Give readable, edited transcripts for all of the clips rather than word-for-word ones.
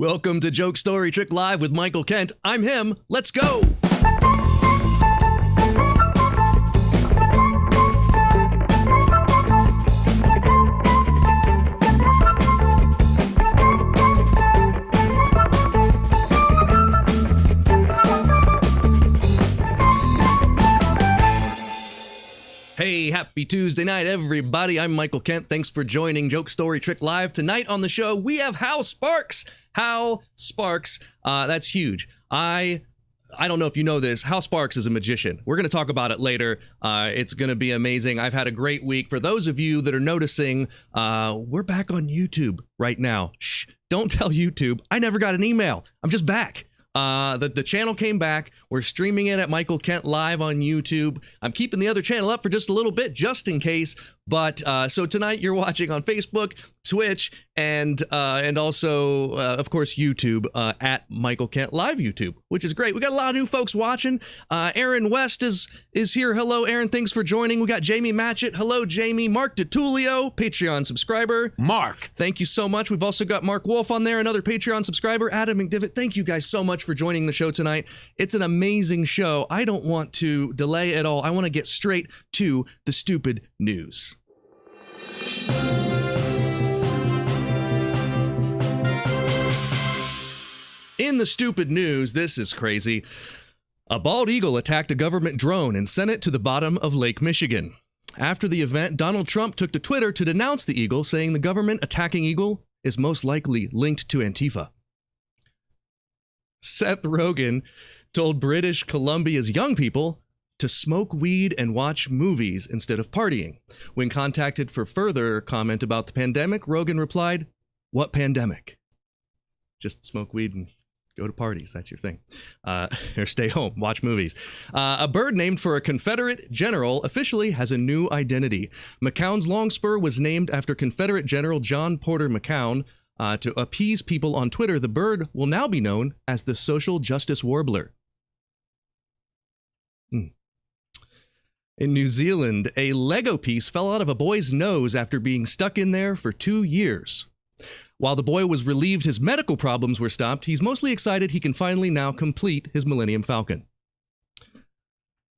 Welcome to Joke Story Trick Live with Michael Kent. I'm him. Let's go. Hey, happy Tuesday night, everybody. I'm Michael Kent. Thanks for joining Joke Story Trick Live. Tonight on the show, we have Hal Sparks. Hal Sparks, that's huge. I don't know if you know this, Hal Sparks is a magician. We're going to talk about it later. It's going to be amazing. I've had a great week. For those of you that are noticing, we're back on YouTube right now. Shh, don't tell YouTube. I never got an email. I'm just back. The channel came back. We're streaming it at Michael Kent Live on YouTube. I'm keeping the other channel up for just a little bit, just in case. But so tonight you're watching on Facebook, Twitch, and also of course YouTube at Michael Kent Live YouTube, which is great. We got a lot of new folks watching. Aaron West is here. Hello, Aaron. Thanks for joining. We got Jamie Matchett. Hello, Jamie. Mark DiTullio, Patreon subscriber. Mark, thank you so much. We've also got Mark Wolf on there, another Patreon subscriber. Adam McDivitt. Thank you guys so much for joining the show tonight. It's an amazing show. I don't want to delay at all. I want to get straight to the stupid news. In the stupid news, this is crazy. A bald eagle attacked a government drone and sent it to the bottom of Lake Michigan. After the event, Donald Trump took to Twitter to denounce the eagle, saying the government attacking eagle is most likely linked to Antifa. Seth Rogen told British Columbia's young people to smoke weed and watch movies instead of partying. When contacted for further comment about the pandemic, Rogen replied, "What pandemic? Just smoke weed and go to parties. That's your thing. Or stay home, watch movies." A bird named for a Confederate general officially has a new identity. McCown's longspur was named after Confederate General John Porter McCown. To appease people on Twitter, the bird will now be known as the Social Justice Warbler. In New Zealand, a Lego piece fell out of a boy's nose after being stuck in there for 2 years. While the boy was relieved his medical problems were stopped, he's mostly excited he can finally now complete his Millennium Falcon.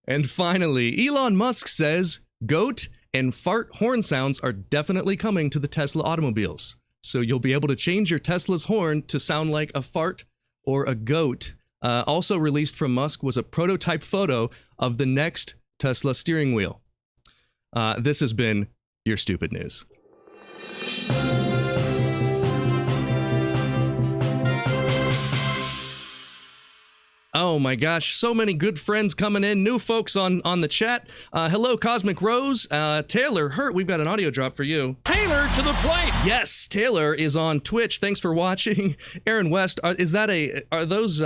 And finally, Elon Musk says goat and fart horn sounds are definitely coming to the Tesla automobiles. So you'll be able to change your Tesla's horn to sound like a fart or a goat. Also released from Musk was a prototype photo of the next Tesla steering wheel. This has been your stupid news. Oh my gosh, so many good friends coming in, new folks on the chat. Hello, Cosmic Rose. Taylor Hurt, we've got an audio drop for you. Taylor to the plate. Yes, Taylor is on Twitch. Thanks for watching. Aaron West, are those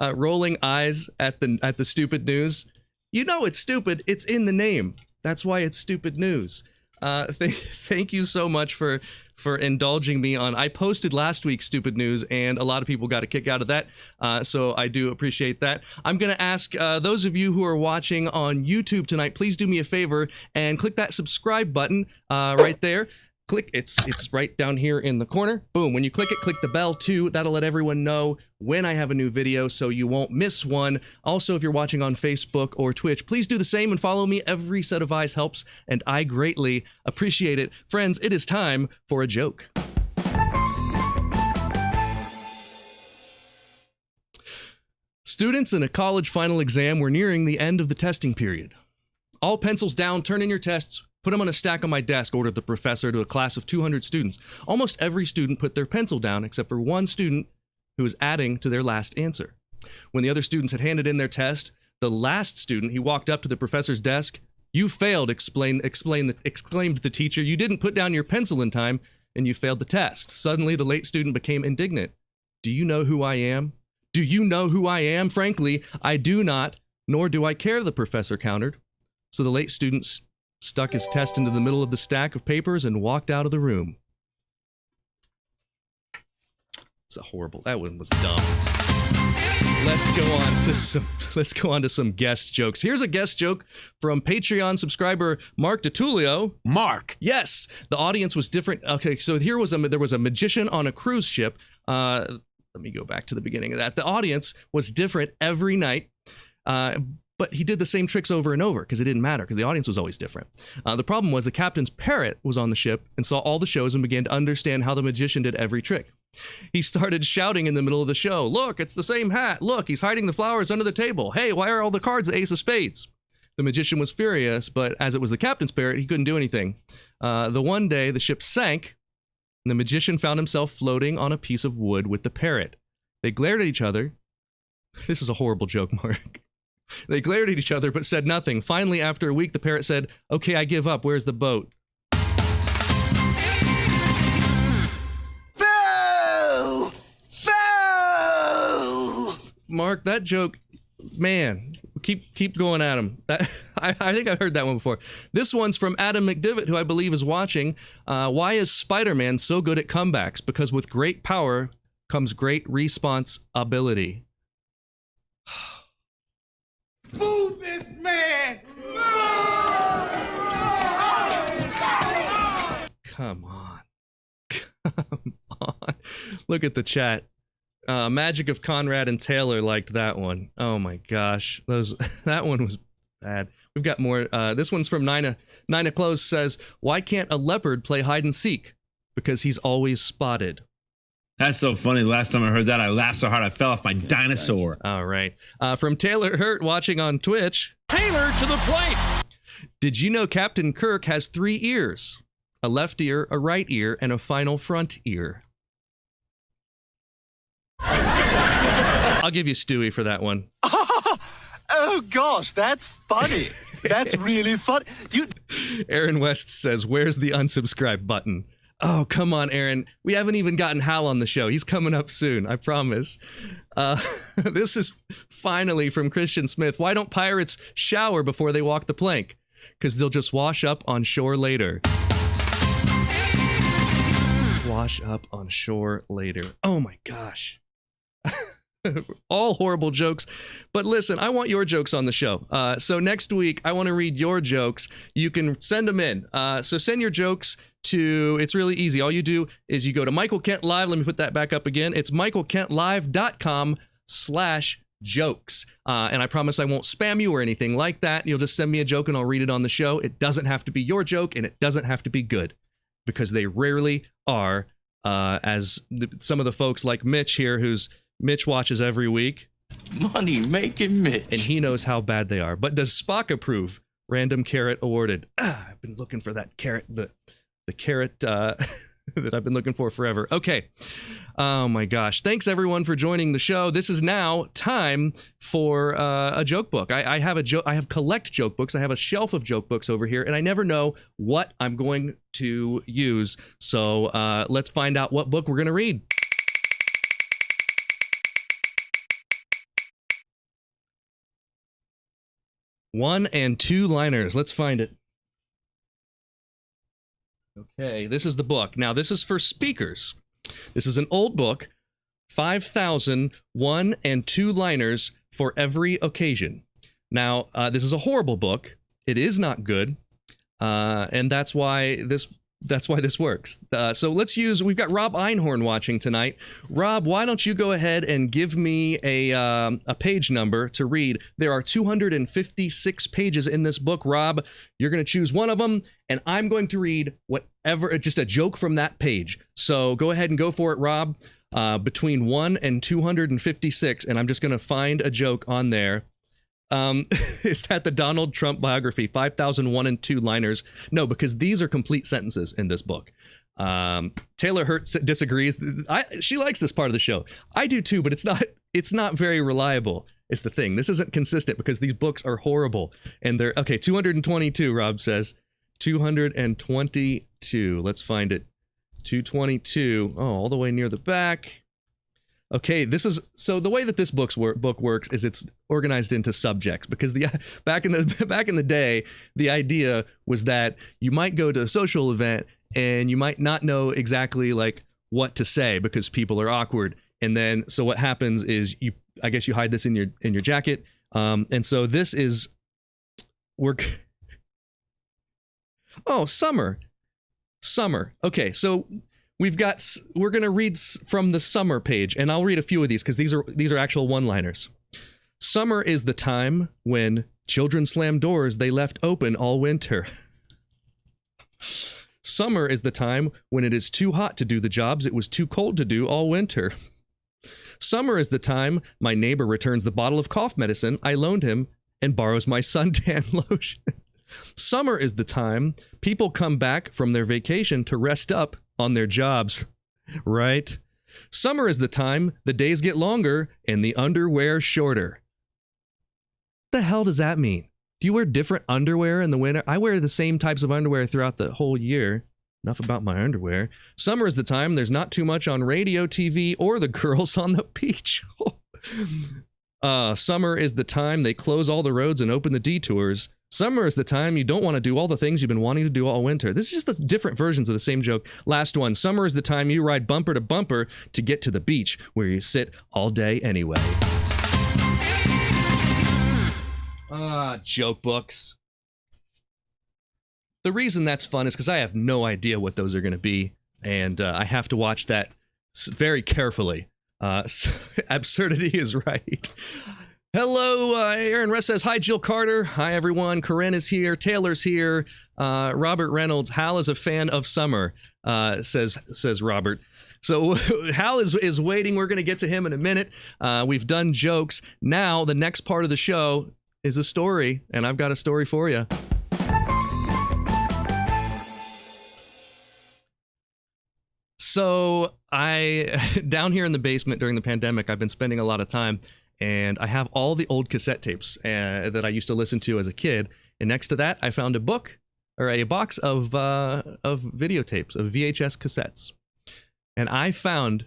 rolling eyes at the stupid news? You know it's stupid. It's in the name. That's why it's stupid news. Thank you so much for indulging me on. I posted last week's stupid news, and a lot of people got a kick out of that. So I do appreciate that. I'm going to ask those of you who are watching on YouTube tonight, please do me a favor and click that subscribe button right there. Click, it's right down here in the corner. Boom, when you click it, click the bell too. That'll let everyone know when I have a new video so you won't miss one. Also, if you're watching on Facebook or Twitch, please do the same and follow me. Every set of eyes helps, and I greatly appreciate it. Friends, it is time for a joke. Students in a college final exam were nearing the end of the testing period. "All pencils down, turn in your tests. Put them on a stack on my desk," ordered the professor to a class of 200 students. Almost every student put their pencil down except for one student who was adding to their last answer. When the other students had handed in their test, the last student, he walked up to the professor's desk. "You failed," exclaimed the teacher. "You didn't put down your pencil in time, and you failed the test." Suddenly, the late student became indignant. "Do you know who I am? Do you know who I am? Frankly, I do not, nor do I care," the professor countered. So the late student stuck his test into the middle of the stack of papers and walked out of the room. It's a horrible. That one was dumb. Let's go on to some guest jokes. Here's a guest joke from Patreon subscriber Mark DiTullio. Mark. Yes, the audience was different. Okay, so there was a magician on a cruise ship. Let me go back to the beginning of that. The audience was different every night. But he did the same tricks over and over because it didn't matter because the audience was always different. The problem was the captain's parrot was on the ship and saw all the shows and began to understand how the magician did every trick. He started shouting in the middle of the show, "Look, it's the same hat. Look, he's hiding the flowers under the table. Hey, why are all the cards the ace of spades?" The magician was furious, but as it was the captain's parrot, he couldn't do anything. The one day, the ship sank, and the magician found himself floating on a piece of wood with the parrot. They glared at each other. This is a horrible joke, Mark. They glared at each other but said nothing. Finally, after a week, the parrot said, "Okay, I give up. Where's the boat?" Boo! Boo! Mark, that joke, man, keep going at him. I think I've heard that one before. This one's from Adam McDivitt, who I believe is watching. Why is Spider-Man so good at comebacks? Because with great power comes great responsibility. Boo this man! Come on. Come on. Look at the chat. Magic of Conrad and Taylor liked that one. Oh my gosh. That one was bad. We've got more. This one's from Nina. Nina Close says, "Why can't a leopard play hide and seek? Because he's always spotted." That's so funny. Last time I heard that, I laughed so hard I fell off my dinosaur. All right. From Taylor Hurt watching on Twitch. Taylor to the plate! Did you know Captain Kirk has 3 ears? A left ear, a right ear, and a final front ear. I'll give you Stewie for that one. Oh gosh, that's funny. That's really funny. Aaron West says, "Where's the unsubscribe button?" Oh, come on, Aaron. We haven't even gotten Hal on the show. He's coming up soon, I promise. This is finally from Christian Smith. Why don't pirates shower before they walk the plank? Because they'll just wash up on shore later. Wash up on shore later. Oh my gosh. All horrible jokes. But listen, I want your jokes on the show. So next week, I want to read your jokes. You can send them in. So send your jokes to, it's really easy. All you do is you go to Michael Kent Live. Let me put that back up again. It's michaelkentlive.com/jokes. And I promise I won't spam you or anything like that. You'll just send me a joke and I'll read it on the show. It doesn't have to be your joke and it doesn't have to be good because they rarely are. Some of the folks like Mitch here, Mitch watches every week. Money making Mitch. And he knows how bad they are. But does Spock approve? Random carrot awarded. I've been looking for that carrot, the carrot that I've been looking for forever. Okay. Oh my gosh. Thanks everyone for joining the show. This is now time for a joke book. I have collect joke books. I have a shelf of joke books over here, and I never know what I'm going to use. So let's find out what book we're going to read. One and two liners. Let's find it. Okay, this is the book. Now, this is for speakers. This is an old book, 5,000 one and two liners for every occasion. Now, this is a horrible book. It is not good, and that's why this works. So we've got Rob Einhorn watching tonight. Rob, why don't you go ahead and give me a page number to read? There are 256 pages in this book. Rob, you're going to choose one of them, and I'm going to read whatever, just a joke from that page. So go ahead and go for it, Rob, between 1 and 256, and I'm just going to find a joke on there. Is that the Donald Trump biography, 5,001 and two liners? No, because these are complete sentences in this book. Taylor Hurt disagrees. She likes this part of the show. I do too, but it's not very reliable. It's the thing. This isn't consistent because these books are horrible. And they're, okay, 222, Rob says. 222. Let's find it. 222. Oh, all the way near the back. Okay, so the way that this book works is it's organized into subjects, because back in the day, the idea was that you might go to a social event and you might not know exactly like what to say because people are awkward, And then, so what happens is I guess you hide this in your jacket. And so this is, summer. Okay, so we're going to read from the summer page, and I'll read a few of these because these are actual one-liners. Summer is the time when children slam doors they left open all winter. Summer is the time when it is too hot to do the jobs it was too cold to do all winter. Summer is the time my neighbor returns the bottle of cough medicine I loaned him and borrows my suntan lotion. Summer is the time people come back from their vacation to rest up on their jobs, right? Summer is the time the days get longer and the underwear shorter. What the hell does that mean? Do you wear different underwear in the winter? I wear the same types of underwear throughout the whole year. Enough about my underwear. Summer is the time there's not too much on radio, TV, or the girls on the beach. Summer is the time they close all the roads and open the detours. Summer is the time you don't want to do all the things you've been wanting to do all winter. This is just the different versions of the same joke. Last one. Summer is the time you ride bumper to bumper to get to the beach where you sit all day anyway. Joke books. The reason that's fun is because I have no idea what those are going to be, and I have to watch that very carefully. Absurdity is right. Hello, Aaron Rest says, hi, Jill Carter. Hi, everyone. Corinne is here. Taylor's here. Robert Reynolds. Hal is a fan of summer, says Robert. So Hal is waiting. We're going to get to him in a minute. We've done jokes. Now, the next part of the show is a story, and I've got a story for you. So down here in the basement during the pandemic, I've been spending a lot of time, and I have all the old cassette tapes that I used to listen to as a kid. And next to that, I found a box of videotapes, of VHS cassettes. And I found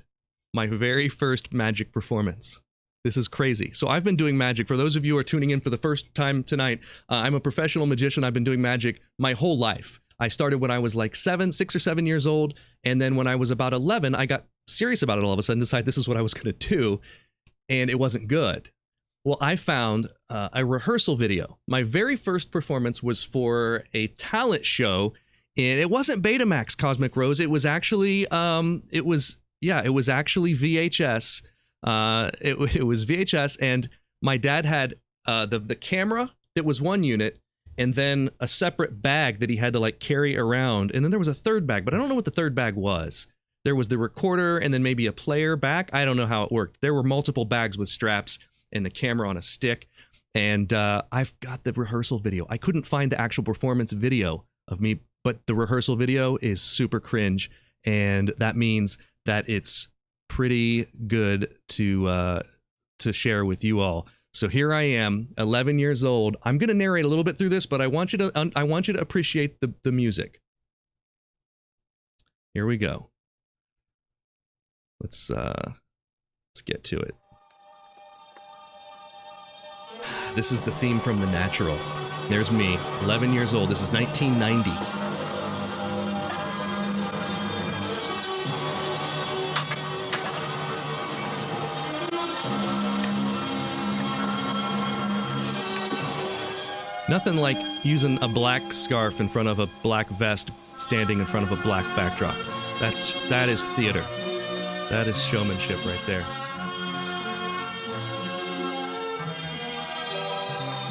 my very first magic performance. This is crazy. So I've been doing magic. For those of you who are tuning in for the first time tonight, I'm a professional magician. I've been doing magic my whole life. I started when I was like 6 or 7 years old. And then when I was about 11, I got serious about it all of a sudden, decided this is what I was going to do. And it wasn't good. Well, I found a rehearsal video. My very first performance was for a talent show. And it wasn't Betamax Cosmic Rose. It was actually, it was actually VHS. It was VHS, and my dad had the camera that was one unit, and then a separate bag that he had to like carry around, and then there was a third bag, but I don't know what the third bag was. There was the recorder and then maybe a player back. I don't know how it worked. There were multiple bags with straps and the camera on a stick, and I've got the rehearsal video. I couldn't find the actual performance video of me, but the rehearsal video is super cringe, and that means that it's pretty good to share with you all. So here I am, 11 years old. I'm going to narrate a little bit through this, but I want you to appreciate the music. Here we go. Let's get to it. This is the theme from The Natural. There's me, 11 years old. This is 1990. Nothing like using a black scarf in front of a black vest, standing in front of a black backdrop. That is theater. That is showmanship right there.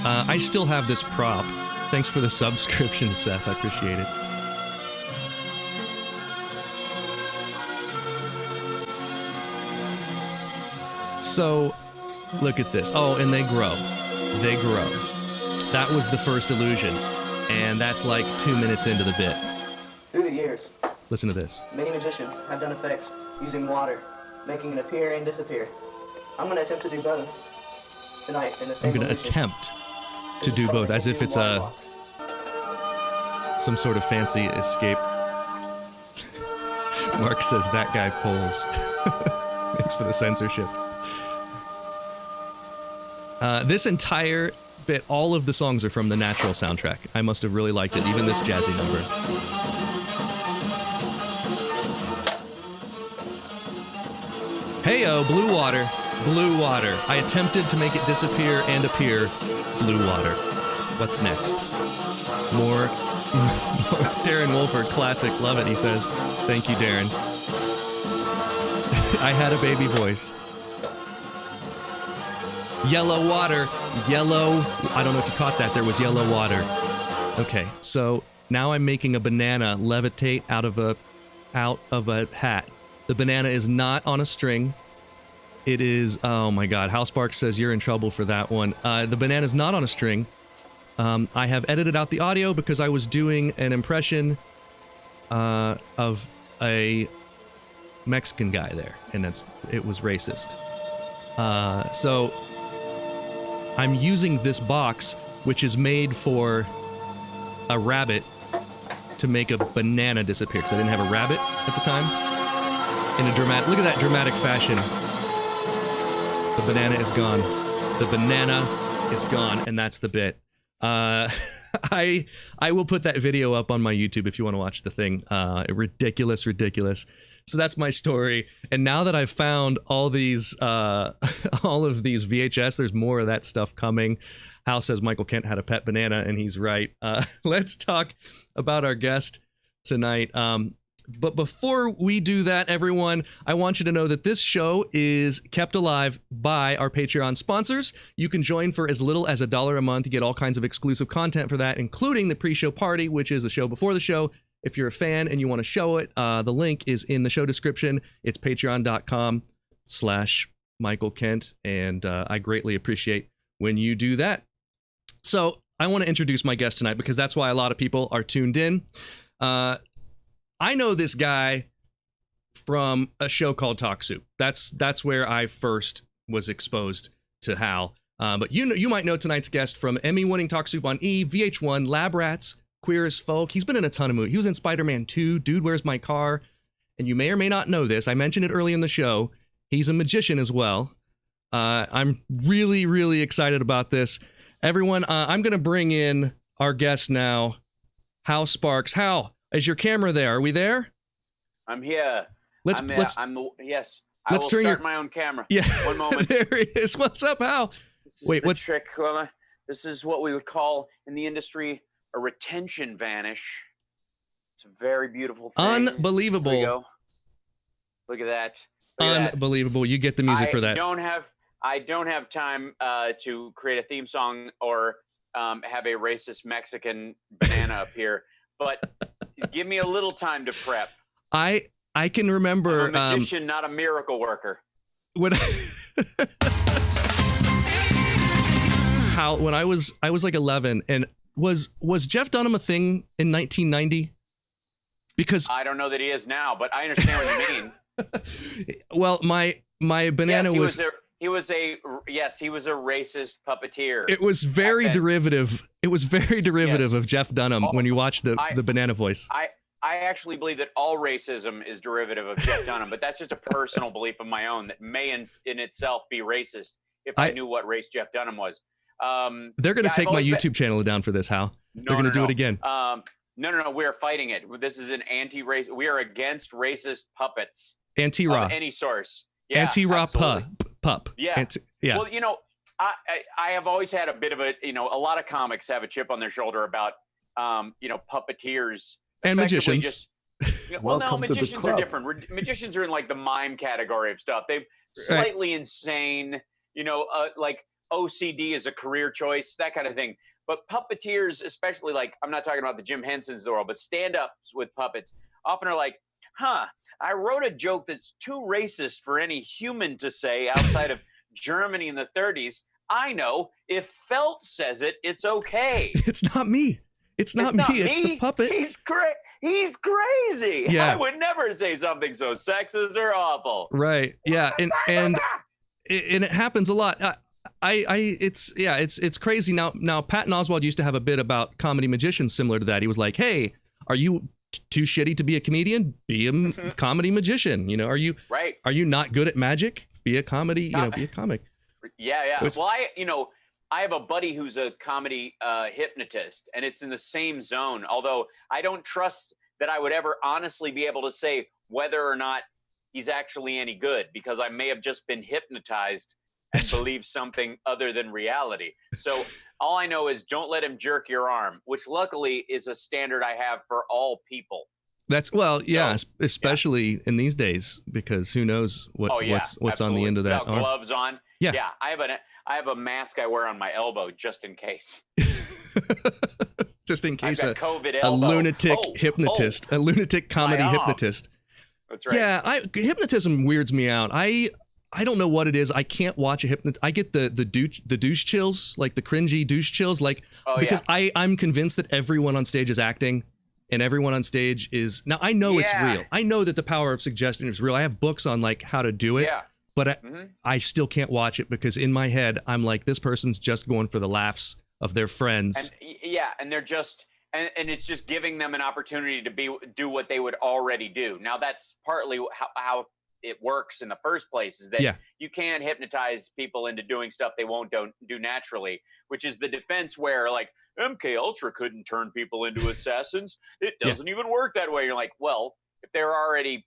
I still have this prop. Thanks for the subscription, Seth. I appreciate it. So, look at this. Oh, and they grow. They grow. That was the first illusion, and that's like 2 minutes into the bit. Through the years, listen to this. Many magicians have done effects using water, making it appear and disappear. I'm going to attempt to do both tonight in the same I'm going to attempt to do both, as if it's some sort of fancy escape. Mark says that guy pulls. Thanks for the censorship. This entire bit, all of the songs are from the Natural soundtrack. I must have really liked it, even this jazzy number. Heyo, blue water. Blue water. I attempted to make it disappear and appear. Blue water. What's next? More Darren Wolford, classic. Love it, he says. Thank you, Darren. I had a baby voice. Yellow water. Yellow. I don't know if you caught that. There was yellow water. Okay, so now I'm making a banana levitate out of a hat. The banana is not on a string. It is, oh my God, Hal Sparks says you're in trouble for that one. The banana is not on a string. I have edited out the audio because I was doing an impression of a Mexican guy there, and it was racist. So I'm using this box, which is made for a rabbit, to make a banana disappear, because I didn't have a rabbit at the time. Look at that dramatic fashion. The banana is gone. The banana is gone, and that's the bit. I will put that video up on my YouTube if you want to watch the thing. Ridiculous. So that's my story. And now that I've found all these, all of these VHS, there's more of that stuff coming. Hal says Michael Kent had a pet banana, and he's right. Let's talk about our guest tonight. But before we do that, everyone, I want you to know that this show is kept alive by our Patreon sponsors. You can join for as little as $1 a month. You get all kinds of exclusive content for that, including the pre-show party, which is a show before the show. If you're a fan and you want to show it, the link is in the show description. It's patreon.com/Michael Kent, and I greatly appreciate when you do that. So I want to introduce my guest tonight because that's why a lot of people are tuned in. I know this guy from a show called Talk Soup. That's where I first was exposed to Hal. But you might know tonight's guest from Emmy-winning Talk Soup on E!, VH1, Lab Rats, Queer as Folk. He's been in a ton of movies. He was in Spider-Man 2, Dude, Where's My Car? And you may or may not know this. I mentioned it early in the show. He's a magician as well. I'm really, really excited about this. Everyone, I'm going to bring in our guest now, Hal Sparks. Hal, is your camera there? Are we there? I'm here. Yes. I will start my own camera. Yeah. One moment. There he is. What's up, Hal? This is the trick. This is what we would call in the industry a retention vanish. It's a very beautiful thing. Unbelievable. There we go. Look at that. Unbelievable. You get the music for that. I don't have time to create a theme song or have a racist Mexican banana appear, but give me a little time to prep. I can remember. I'm a magician, not a miracle worker. When I was like 11, and was Jeff Dunham a thing in 1990? Because I don't know that he is now, but I understand what you mean. Well, my banana he was a racist puppeteer. It was very derivative. It was very derivative of Jeff Dunham when you watch the banana voice. I actually believe that all racism is derivative of Jeff Dunham, but that's just a personal belief of my own that may in itself be racist if I knew what race Jeff Dunham was. They're going to take my YouTube channel down for this, Hal. They're going to do it again. No. We're fighting it. This is an anti-race. We are against racist puppets. Anti-Ra. Of any source. Yeah, Anti-Ra pup. Yeah. Yeah. Well, I have always had a bit of a lot of comics have a chip on their shoulder about, puppeteers. And magicians. Magicians are different. Magicians are in like the mime category of stuff. They're slightly insane, like OCD is a career choice, that kind of thing. But puppeteers, especially like, I'm not talking about the Jim Hensons of the world, but stand-ups with puppets often are like, I wrote a joke that's too racist for any human to say outside of Germany in the 30s. I know. If Felt says it, it's okay. It's not me. It's not me. It's the puppet. He's crazy. Yeah. I would never say something so sexist or awful. Right. Yeah. And it happens a lot. It's crazy. Now Patton Oswalt used to have a bit about comedy magicians similar to that. He was like, hey, are you too shitty to be a comedian? Be a comedy magician. Are you not good at magic? Be a comedy, be a comic. Yeah. Well, I have a buddy who's a comedy hypnotist, and it's in the same zone. Although I don't trust that I would ever honestly be able to say whether or not he's actually any good, because I may have just been hypnotized and believe something other than reality. So all I know is don't let him jerk your arm, which luckily is a standard I have for all people. That's especially in these days, because who knows what's on the end of that arm. Gloves on. Yeah. I have a mask I wear on my elbow just in case. Just in case I've got COVID a elbow. lunatic hypnotist, a lunatic comedy hypnotist. That's right. Yeah, hypnotism weirds me out. I don't know what it is. I can't watch a hypnotist. I get the douche chills, like the cringy douche chills, because I'm convinced that everyone on stage is acting, and everyone on stage is. Now I know it's real. I know that the power of suggestion is real. I have books on like how to do it. Yeah. But I still can't watch it, because in my head I'm like, this person's just going for the laughs of their friends. And they're just and it's just giving them an opportunity to do what they would already do. Now that's partly how it works in the first place, is that you can't hypnotize people into doing stuff they won't do naturally, which is the defense where like MK Ultra couldn't turn people into assassins. It doesn't even work that way. You're like, well, if they're already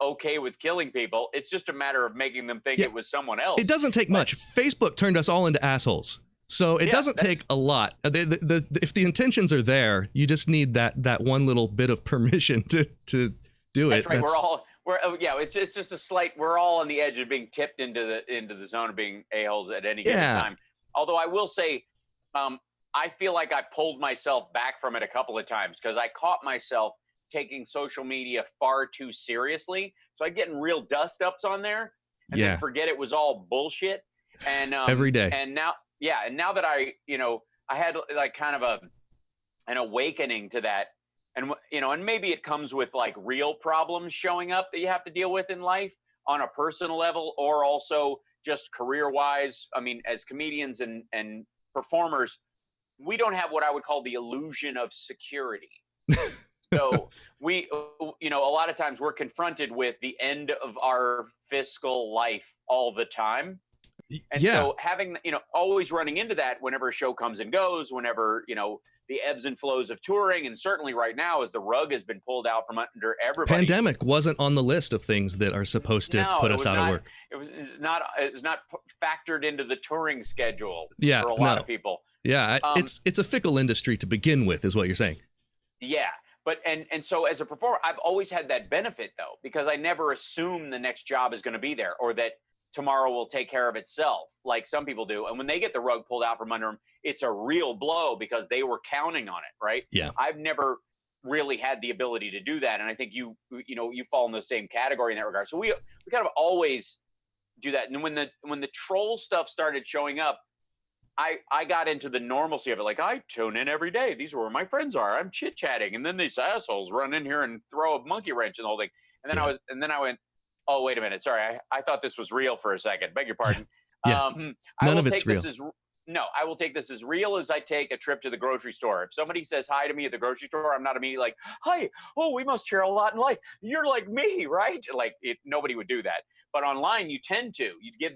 okay with killing people, it's just a matter of making them think it was someone else. It doesn't take much. Facebook turned us all into assholes. So it doesn't take a lot. If the intentions are there, you just need that one little bit of permission to do it. That's right. It's just a slight. We're all on the edge of being tipped into the zone of being a-holes at any given time. Although I will say, I feel like I pulled myself back from it a couple of times, because I caught myself taking social media far too seriously. So I'd get in real dust ups on there and then forget it was all bullshit. And every day. And now that I had like kind of an awakening to that, and and maybe it comes with like real problems showing up that you have to deal with in life on a personal level, or also just career wise. I mean, as comedians and performers, we don't have what I would call the illusion of security. So we, a lot of times we're confronted with the end of our fiscal life all the time. And so having, always running into that whenever a show comes and goes, whenever, the ebbs and flows of touring, and certainly right now as the rug has been pulled out from under everybody. Pandemic wasn't on the list of things that are supposed to put us out of work. It's not factored into the touring schedule for a lot of people. Yeah, it's a fickle industry to begin with, is what you're saying. Yeah. But and so as a performer, I've always had that benefit, though, because I never assume the next job is going to be there, or that tomorrow will take care of itself like some people do. And when they get the rug pulled out from under them, it's a real blow, because they were counting on it, right? Yeah. I've never really had the ability to do that, and I think you fall in the same category in that regard. So we kind of always do that. And when the troll stuff started showing up, I got into the normalcy of it. Like, I tune in every day. These are where my friends are. I'm chit-chatting. And then these assholes run in here and throw a monkey wrench and the whole thing. And then I went, oh, wait a minute. Sorry. I thought this was real for a second. Beg your pardon. None of it's real. I will take this as real as I take a trip to the grocery store. If somebody says hi to me at the grocery store, I'm not immediately like, hi, oh, we must share a lot in life. You're like me, right? Like, nobody would do that. But online, you tend to. You give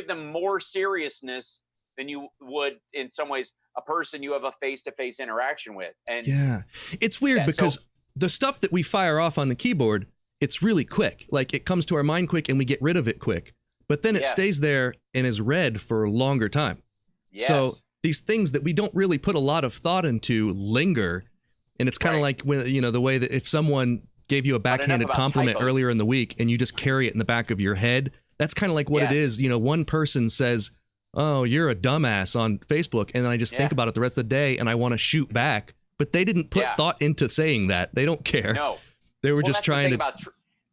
them more seriousness than you would, in some ways, a person you have a face-to-face interaction with. And it's weird because the stuff that we fire off on the keyboard, it's really quick. Like, it comes to our mind quick and we get rid of it quick. But then it stays there and is read for a longer time. Yes. So these things that we don't really put a lot of thought into linger. And it's kind of like when, the way that if someone gave you a backhanded compliment earlier in the week and you just carry it in the back of your head, that's kind of like what it is. One person says, oh, you're a dumbass on Facebook. And then I just think about it the rest of the day and I want to shoot back. But they didn't put thought into saying that. They don't care. No. They were just trying to.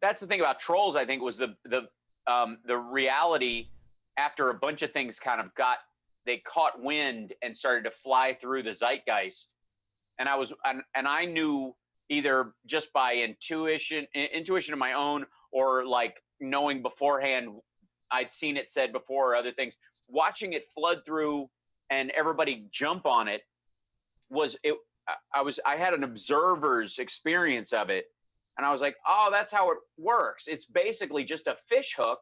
That's the thing about trolls, I think, was the reality after a bunch of things kind of they caught wind and started to fly through the zeitgeist. And I knew, either just by intuition of my own, or like knowing beforehand, I'd seen it said before, or other things, watching it flood through and everybody jump on it I had an observer's experience of it. And I was like, oh, that's how it works. It's basically just a fish hook.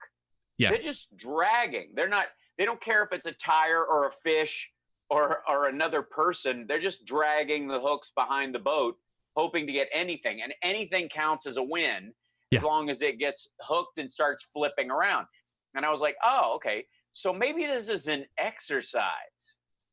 Yeah. They're just dragging. They don't care if it's a tire or a fish or another person. They're just dragging the hooks behind the boat, hoping to get anything. And anything counts as a win. as long as it gets hooked and starts flipping around. And I was like, oh, okay. So maybe this is an exercise.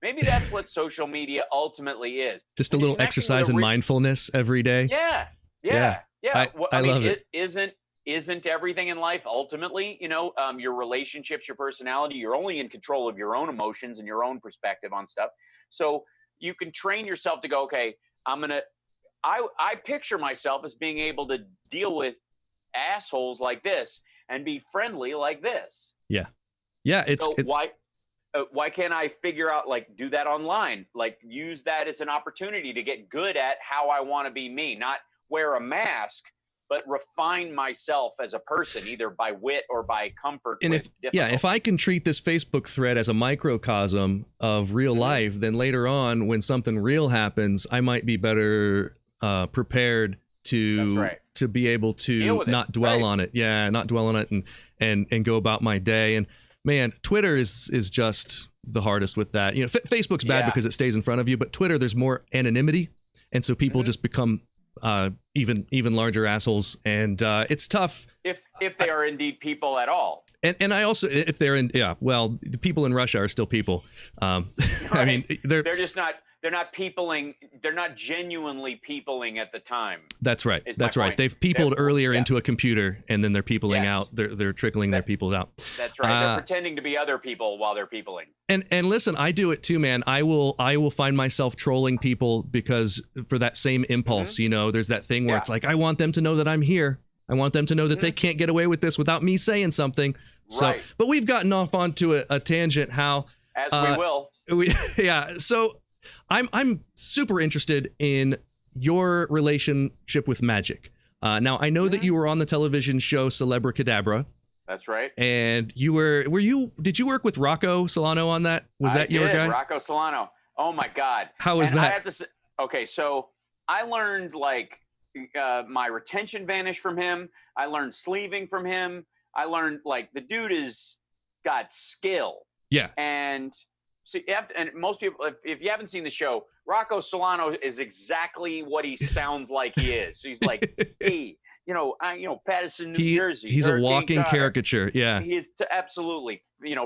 Maybe that's what social media ultimately is. Just a little exercise in mindfulness every day. Yeah. I love it. Isn't everything in life ultimately, your relationships, your personality, you're only in control of your own emotions and your own perspective on stuff. So you can train yourself to go, okay, I picture myself as being able to deal with assholes like this and be friendly like this. Yeah. Why can't I figure out, do that online? Use that as an opportunity to get good at how I want to be me, not wear a mask, but refine myself as a person, either by wit or by comfort. And if I can treat this Facebook thread as a microcosm of real life, then later on, when something real happens, I might be better prepared to be able to not dwell on it. Yeah, not dwell on it and go about my day. And man, Twitter is just the hardest with that. Facebook's bad because it stays in front of you, but Twitter, there's more anonymity, and so people just become even larger assholes, and it's tough if they are indeed people at all. And I also, if they're the people in Russia are still people. I mean, they're just not. They're not peopling. They're not genuinely peopling at the time. That's right. That's right. They've peopled earlier into a computer, and then they're peopling out. They're trickling their people out. That's right. They're pretending to be other people while they're peopling. And listen, I do it too, man. I will find myself trolling people because for that same impulse, there's that thing where it's like, I want them to know that I'm here. I want them to know that they can't get away with this without me saying something. So, but we've gotten off onto a tangent. As we will. So. I'm super interested in your relationship with magic. Now, I know that you were on the television show Celebracadabra. That's right. And did you work with Rocco Solano on that? Was that your guy? Rocco Solano. Oh my God. How was that? I have to say, okay, so I learned my retention vanished from him. I learned sleeving from him. I learned the dude is got skill. Yeah. And so and most people, if you haven't seen the show, Rocco Solano is exactly what he sounds like he is. So he's like, hey, Paterson, New Jersey. He's a walking caricature. Yeah. He is absolutely,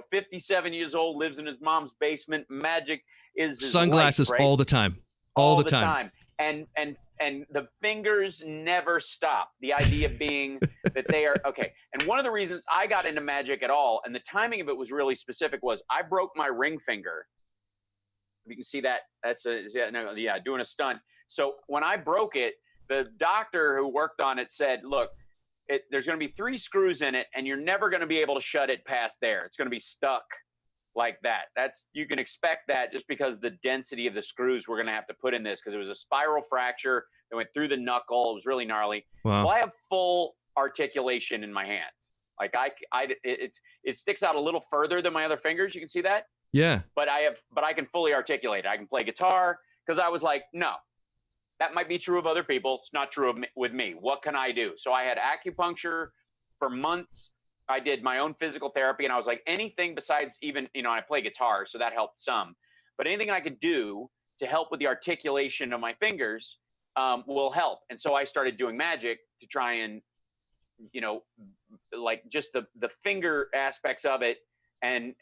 57 years old, lives in his mom's basement. Magic is his sunglasses life, right? all the time. All the time. And the fingers never stop. The idea being that they are okay. And one of the reasons I got into magic at all, and the timing of it was really specific, was I broke my ring finger. You can see that. That's doing a stunt. So when I broke it, the doctor who worked on it said, "Look, there's going to be 3 screws in it, and you're never going to be able to shut it past there. It's going to be stuck." Like that. You can expect that just because the density of the screws we're going to have to put in this, because it was a spiral fracture that went through the knuckle. It was really gnarly. Wow. Well, I have full articulation in my hand. It sticks out a little further than my other fingers. You can see that. Yeah. But I can fully articulate it. I can play guitar, because I was like, no, that might be true of other people. It's not true with me. What can I do? So I had acupuncture for months. I did my own physical therapy, and I was like, anything besides even, I play guitar, so that helped some, but anything I could do to help with the articulation of my fingers will help. And so I started doing magic to try and, just the finger aspects of it and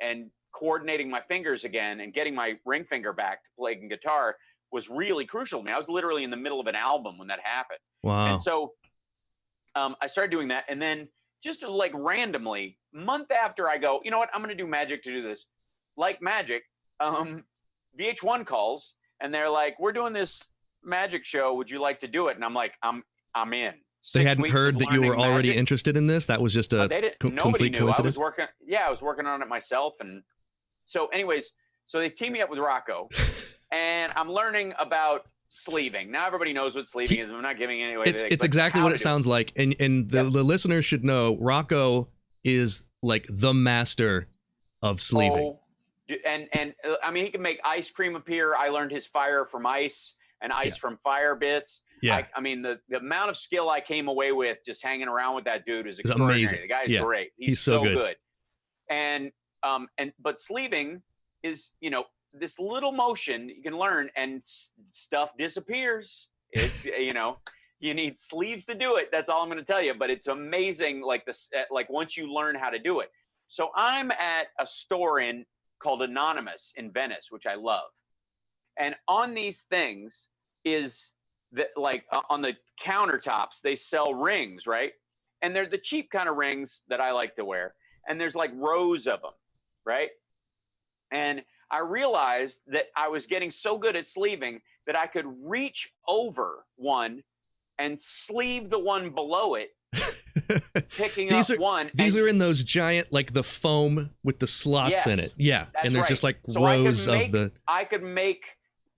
coordinating my fingers again and getting my ring finger back to playing guitar was really crucial to me. I was literally in the middle of an album when that happened. Wow. And so I started doing that, and then just randomly, month after, I go, you know what? I'm going to do magic to do this. Like magic, VH1 calls, and they're like, we're doing this magic show. Would you like to do it? And I'm like, I'm in. They hadn't heard that you were already interested in this? That was just a complete coincidence? I was working on it myself. And so anyways, they team me up with Rocco, and I'm learning about sleeving. Now everybody knows what sleeving is. I'm not giving it away. It's exactly what it somes like. And the listeners should know Rocco is the master of sleeving. And I mean, he can make ice cream appear. I learned his fire from ice and ice from fire bits. Yeah. I mean, the amount of skill I came away with just hanging around with that dude is extraordinary. Amazing. The guy's great. He's so good. And but sleeving is, this little motion you can learn, and stuff disappears. It's You need sleeves to do it. That's all I'm going to tell you. But it's amazing, like this, like once you learn how to do it. So I'm at a store called Anonymous in Venice, which I love. And on these things is that, like on the countertops, they sell rings, right? And they're the cheap kind of rings that I like to wear. And there's like rows of them, right? And I realized that I was getting so good at sleeving that I could reach over one and sleeve the one below it, picking up one. These are in those giant, like the foam with the slots in it. Yeah. And there's just like rows of the. I could make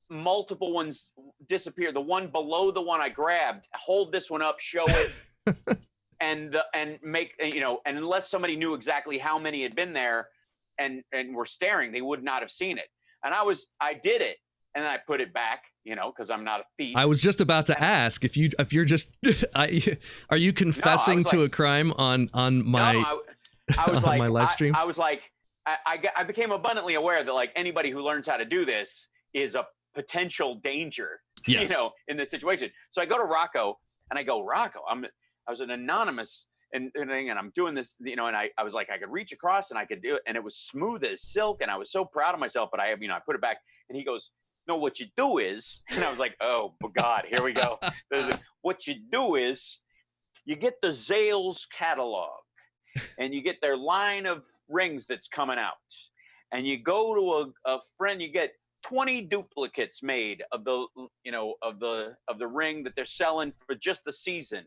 multiple ones disappear. The one below the one I grabbed, hold this one up, show it, and make, you know, and unless somebody knew exactly how many had been there and were staring, they would not have seen it. And I did it, and then I put it back, you know, because I'm not a thief. I was just about to ask if you're just are you confessing to a crime on my I was like, my live stream? I was like, I became abundantly aware that like anybody who learns how to do this is a potential danger, you know, in this situation. So I go to Rocco and I go, Rocco, I was an anonymous and I'm doing this, you know, and I was like, I could reach across and I could do it. And it was smooth as silk. And I was so proud of myself, but I put it back and he goes, no, what you do is, and I was like, oh God, here we go. What you do is you get the Zales catalog and you get their line of rings that's coming out. And you go to a friend, you get 20 duplicates made of the, you know, of the ring that they're selling for just the season.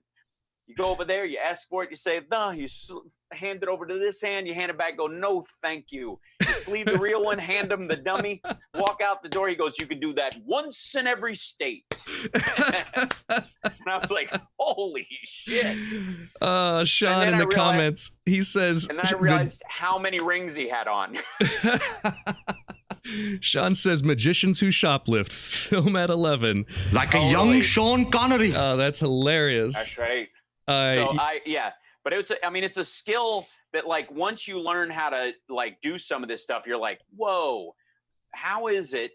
You go over there, you ask for it, you say, no, you hand it over to this hand, you hand it back, go, no, thank you. You sleeve the real one, hand him the dummy, walk out the door. He goes, you can do that once in every state. And I was like, holy shit. Sean in the comments, he says. And then I realized how many rings he had on. Sean says, magicians who shoplift, film at 11. Like a young Sean Connery. Oh, that's hilarious. That's right. But it's a skill that like once you learn how to like do some of this stuff, you're like, whoa, how is it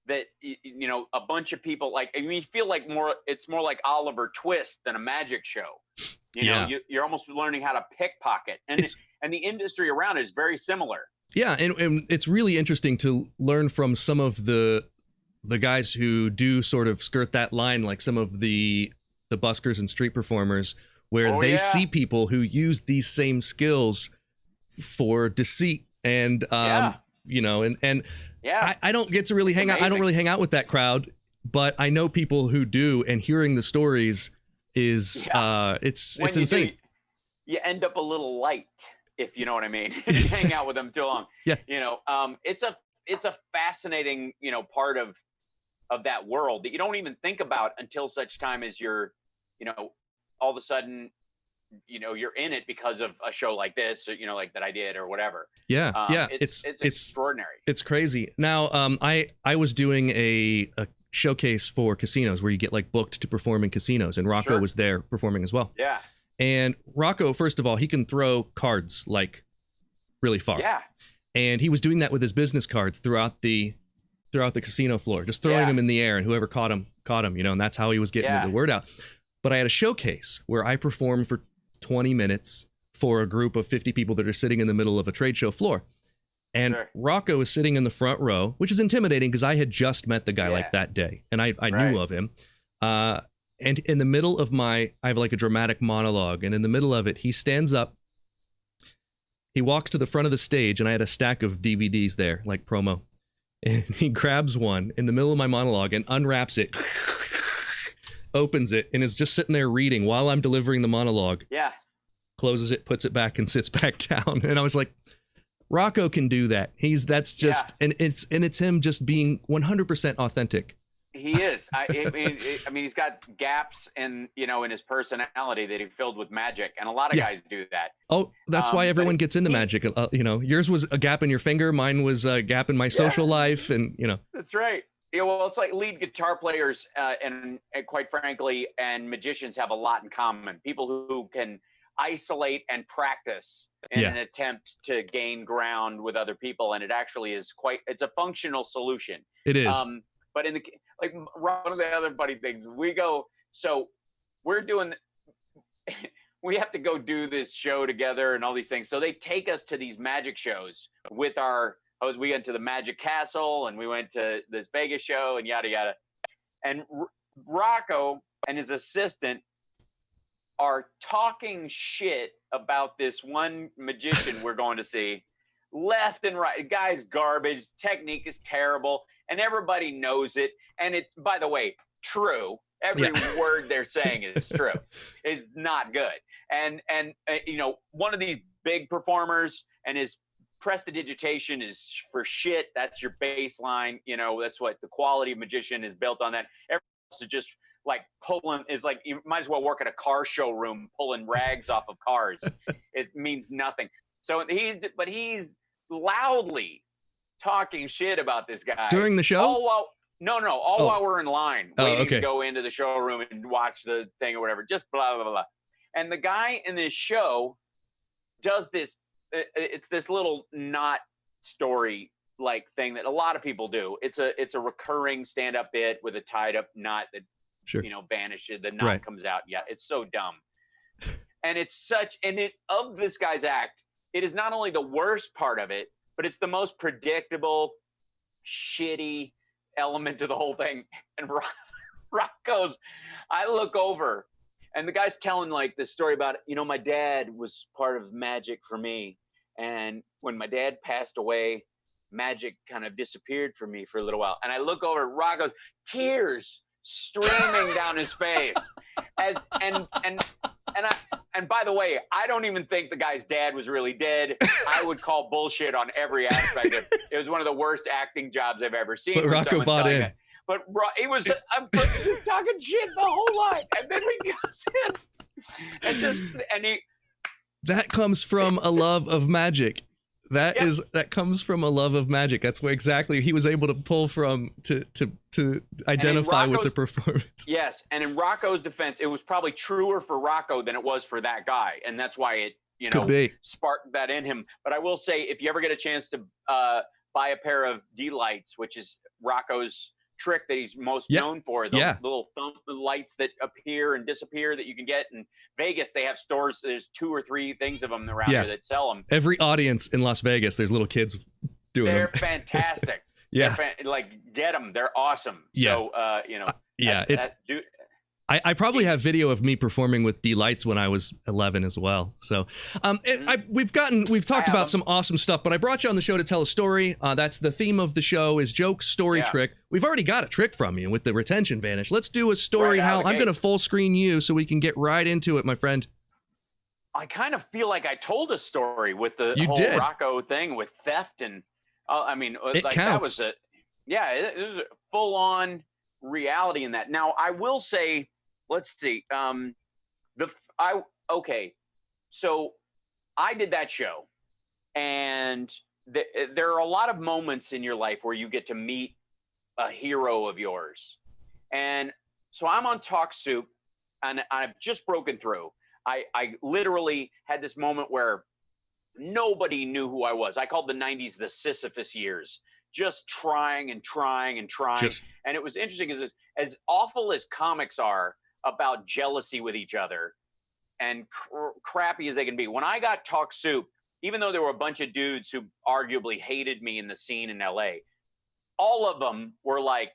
that, you know, a bunch of people like, I mean, you feel like it's more like Oliver Twist than a magic show. You know, you're almost learning how to pickpocket, and the industry around it is very similar. Yeah, and it's really interesting to learn from some of the guys who do sort of skirt that line, like some of the buskers and street performers, where they see people who use these same skills for deceit and you know, and I don't get to really hang out. I don't really hang out with that crowd, but I know people who do, and hearing the stories is it's insane. You end up a little light, if you know what I mean. You hang out with them too long. Yeah. You know, it's a fascinating, you know, part of that world that you don't even think about until such time as you're, you know, all of a sudden, you know, you're in it because of a show like this, or, you know, like that I did or whatever. It's extraordinary. It's crazy. Now, I was doing a showcase for casinos where you get like booked to perform in casinos, and Rocco was there performing as well. Yeah. And Rocco, first of all, he can throw cards like really far. Yeah. And he was doing that with his business cards throughout the casino floor, just throwing them in the air, and whoever caught him, you know, and that's how he was getting the word out. But I had a showcase where I performed for 20 minutes for a group of 50 people that are sitting in the middle of a trade show floor. And Rocco is sitting in the front row, which is intimidating because I had just met the guy like that day, and I knew of him. And in the middle of I have like a dramatic monologue, and in the middle of it, he stands up, he walks to the front of the stage, and I had a stack of DVDs there, like promo. And he grabs one in the middle of my monologue and unwraps it, opens it, and is just sitting there reading while I'm delivering the monologue. Yeah. Closes it, puts it back, and sits back down. And I was like, Rocco can do that. That's just, and it's him just being 100% authentic. He is. I mean, he's got gaps in his personality that he filled with magic, and a lot of guys do that. Oh, that's why everyone gets into magic. Yours was a gap in your finger. Mine was a gap in my social life, and That's right. Yeah, well, it's like lead guitar players and quite frankly, and magicians have a lot in common. People who can isolate and practice in an attempt to gain ground with other people, and it actually is it's a functional solution. It is. But one of the other funny things, we go, so we're doing, we have to go do this show together and all these things. So they take us to these magic shows with our host. We went to the Magic Castle and we went to this Vegas show and yada, yada. And Rocco and his assistant are talking shit about this one magician we're going to see left and right. Guy's garbage, technique is terrible, and everybody knows it. And it, by the way, true. Every word they're saying is true. It's not good. And you know, one of these big performers and his prestidigitation is for shit. That's your baseline. You know, that's what the quality of magician is built on. That everyone else is just like pulling. It's like you might as well work at a car showroom pulling rags off of cars. It means nothing. So he's loudly talking shit about this guy during the show. All while we're in line waiting to go into the showroom and watch the thing or whatever. Just blah blah blah. And the guy in this show does this. It's this little knot story like thing that a lot of people do. It's a recurring stand-up bit with a tied up knot that vanishes. The knot comes out. Yeah, it's so dumb. And it's of this guy's act, it is not only the worst part of it, but it's the most predictable, shitty element to the whole thing. And Rocco's, I look over and the guy's telling like this story about, my dad was part of magic for me. And when my dad passed away, magic kind of disappeared for me for a little while. And I look over at Rocco's, tears streaming down his face. And by the way, I don't even think the guy's dad was really dead. I would call bullshit on every aspect of it. It was one of the worst acting jobs I've ever seen. But Rocco bought in. But he was talking shit the whole line. And then he goes in that comes from a love of magic. That comes from a love of magic. That's where exactly he was able to pull from to identify with the performance. Yes, and in Rocco's defense, it was probably truer for Rocco than it was for that guy, and that's why it sparked that in him. But I will say, if you ever get a chance to buy a pair of D-lights, which is Rocco's trick that he's most known for, the little thumb lights that appear and disappear that you can get in Vegas. They have stores. There's 2 or 3 things of them around here that sell them. Every audience in Las Vegas, there's little kids doing them. They're fantastic. Get them. They're awesome. Yeah. So, I probably have video of me performing with D-lights when I was 11 as well. So we've talked about some awesome stuff, but I brought you on the show to tell a story. That's the theme of the show is joke, story, trick. We've already got a trick from you with the retention vanish. Let's do a story, Hal. I'm going to full screen you so we can get right into it, my friend. I kind of feel like I told a story with the whole Rocco thing with theft and it counts. It was a full-on reality in that. Now, I will say, let's see. So I did that show, and there are a lot of moments in your life where you get to meet a hero of yours. And so I'm on Talk Soup, and I've just broken through. I literally had this moment where nobody knew who I was. I called the 90s the Sisyphus years. Just trying and trying and trying. And it was interesting because as awful as comics are about jealousy with each other and crappy as they can be, when I got Talk Soup, even though there were a bunch of dudes who arguably hated me in the scene in LA, all of them were like,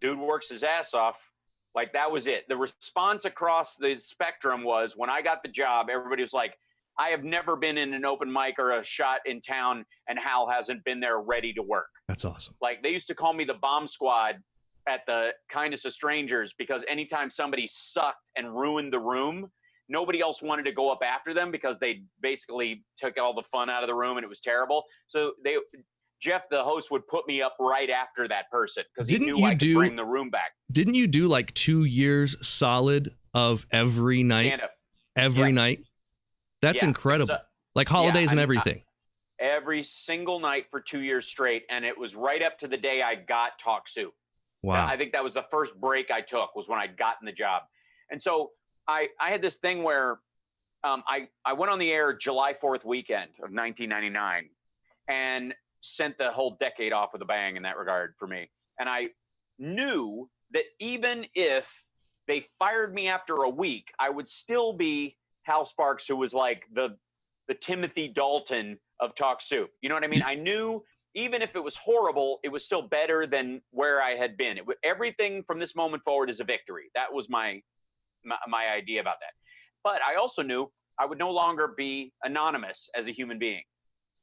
dude works his ass off. Like, that was it. The response across the spectrum was, when I got the job, everybody was like, I have never been in an open mic or a shot in town, and Hal hasn't been there ready to work. That's awesome. Like, they used to call me the bomb squad at the Kindness of Strangers, because anytime somebody sucked and ruined the room, nobody else wanted to go up after them because they basically took all the fun out of the room and it was terrible. So Jeff, the host, would put me up right after that person because he knew I could bring the room back. Didn't you do like 2 years solid of every night? Every night? That's incredible. Like holidays and everything. Every single night for 2 years straight. And it was right up to the day I got Talk Soup. Wow. I think that was the first break I took, was when I'd gotten the job. And so I had this thing where I went on the air July 4th weekend of 1999 and sent the whole decade off with a bang in that regard for me. And I knew that even if they fired me after a week, I would still be Hal Sparks, who was like the Timothy Dalton of Talk Soup. You know what I mean? I knew even if it was horrible, it was still better than where I had been. Everything from this moment forward is a victory. That was my idea about that. But I also knew I would no longer be anonymous as a human being.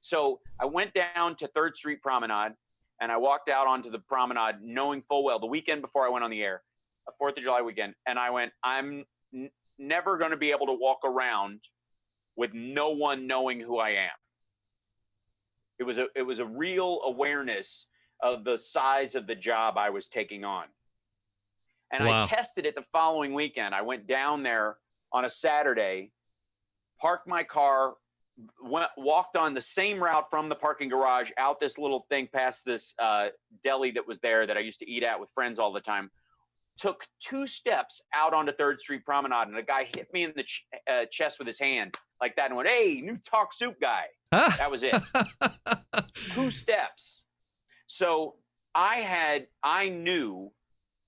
So I went down to 3rd Street Promenade, and I walked out onto the promenade knowing full well the weekend before I went on the air, a 4th of July weekend, and I went, I'm never going to be able to walk around with no one knowing who I am. It was a real awareness of the size of the job I was taking on. And Wow. I tested it the following weekend. I went down there on a Saturday, parked my car, walked on the same route from the parking garage out this little thing past this deli that was there that I used to eat at with friends all the time, took 2 steps out onto 3rd Street Promenade, and a guy hit me in the chest with his hand like that and went, "Hey, new Talk Soup guy." That was it. 2 steps. So I knew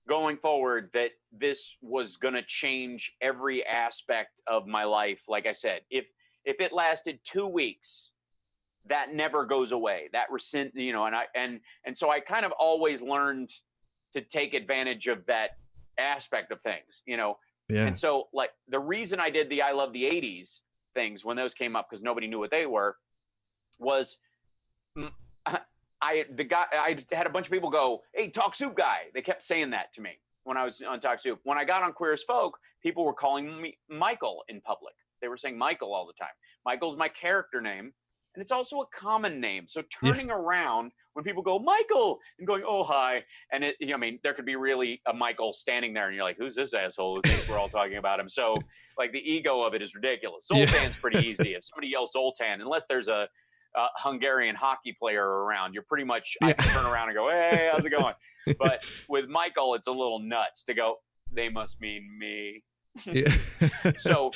going forward that this was going to change every aspect of my life. Like I said, if it lasted 2 weeks, that never goes away. That and so I kind of always learned to take advantage of that aspect of things, Yeah. And so like the reason I did the I Love the 80s things when those came up, because nobody knew what they were, was I had a bunch of people go, "Hey, Talk Soup guy." They kept saying that to me when I was on Talk Soup. When I got on Queer as Folk, people were calling me Michael in public. They were saying Michael all the time. Michael's my character name, and it's also a common name. So turning around when people go, "Michael," and going, "Oh, hi," and there could be really a Michael standing there, and you're like, "Who's this asshole who thinks we're all talking about him?" So like the ego of it is ridiculous. Zoltan's pretty easy. If somebody yells Zoltan, unless there's a Hungarian hockey player around, you're pretty much, I can turn around and go, "Hey, how's it going?" But with Michael, it's a little nuts to go, "They must mean me." So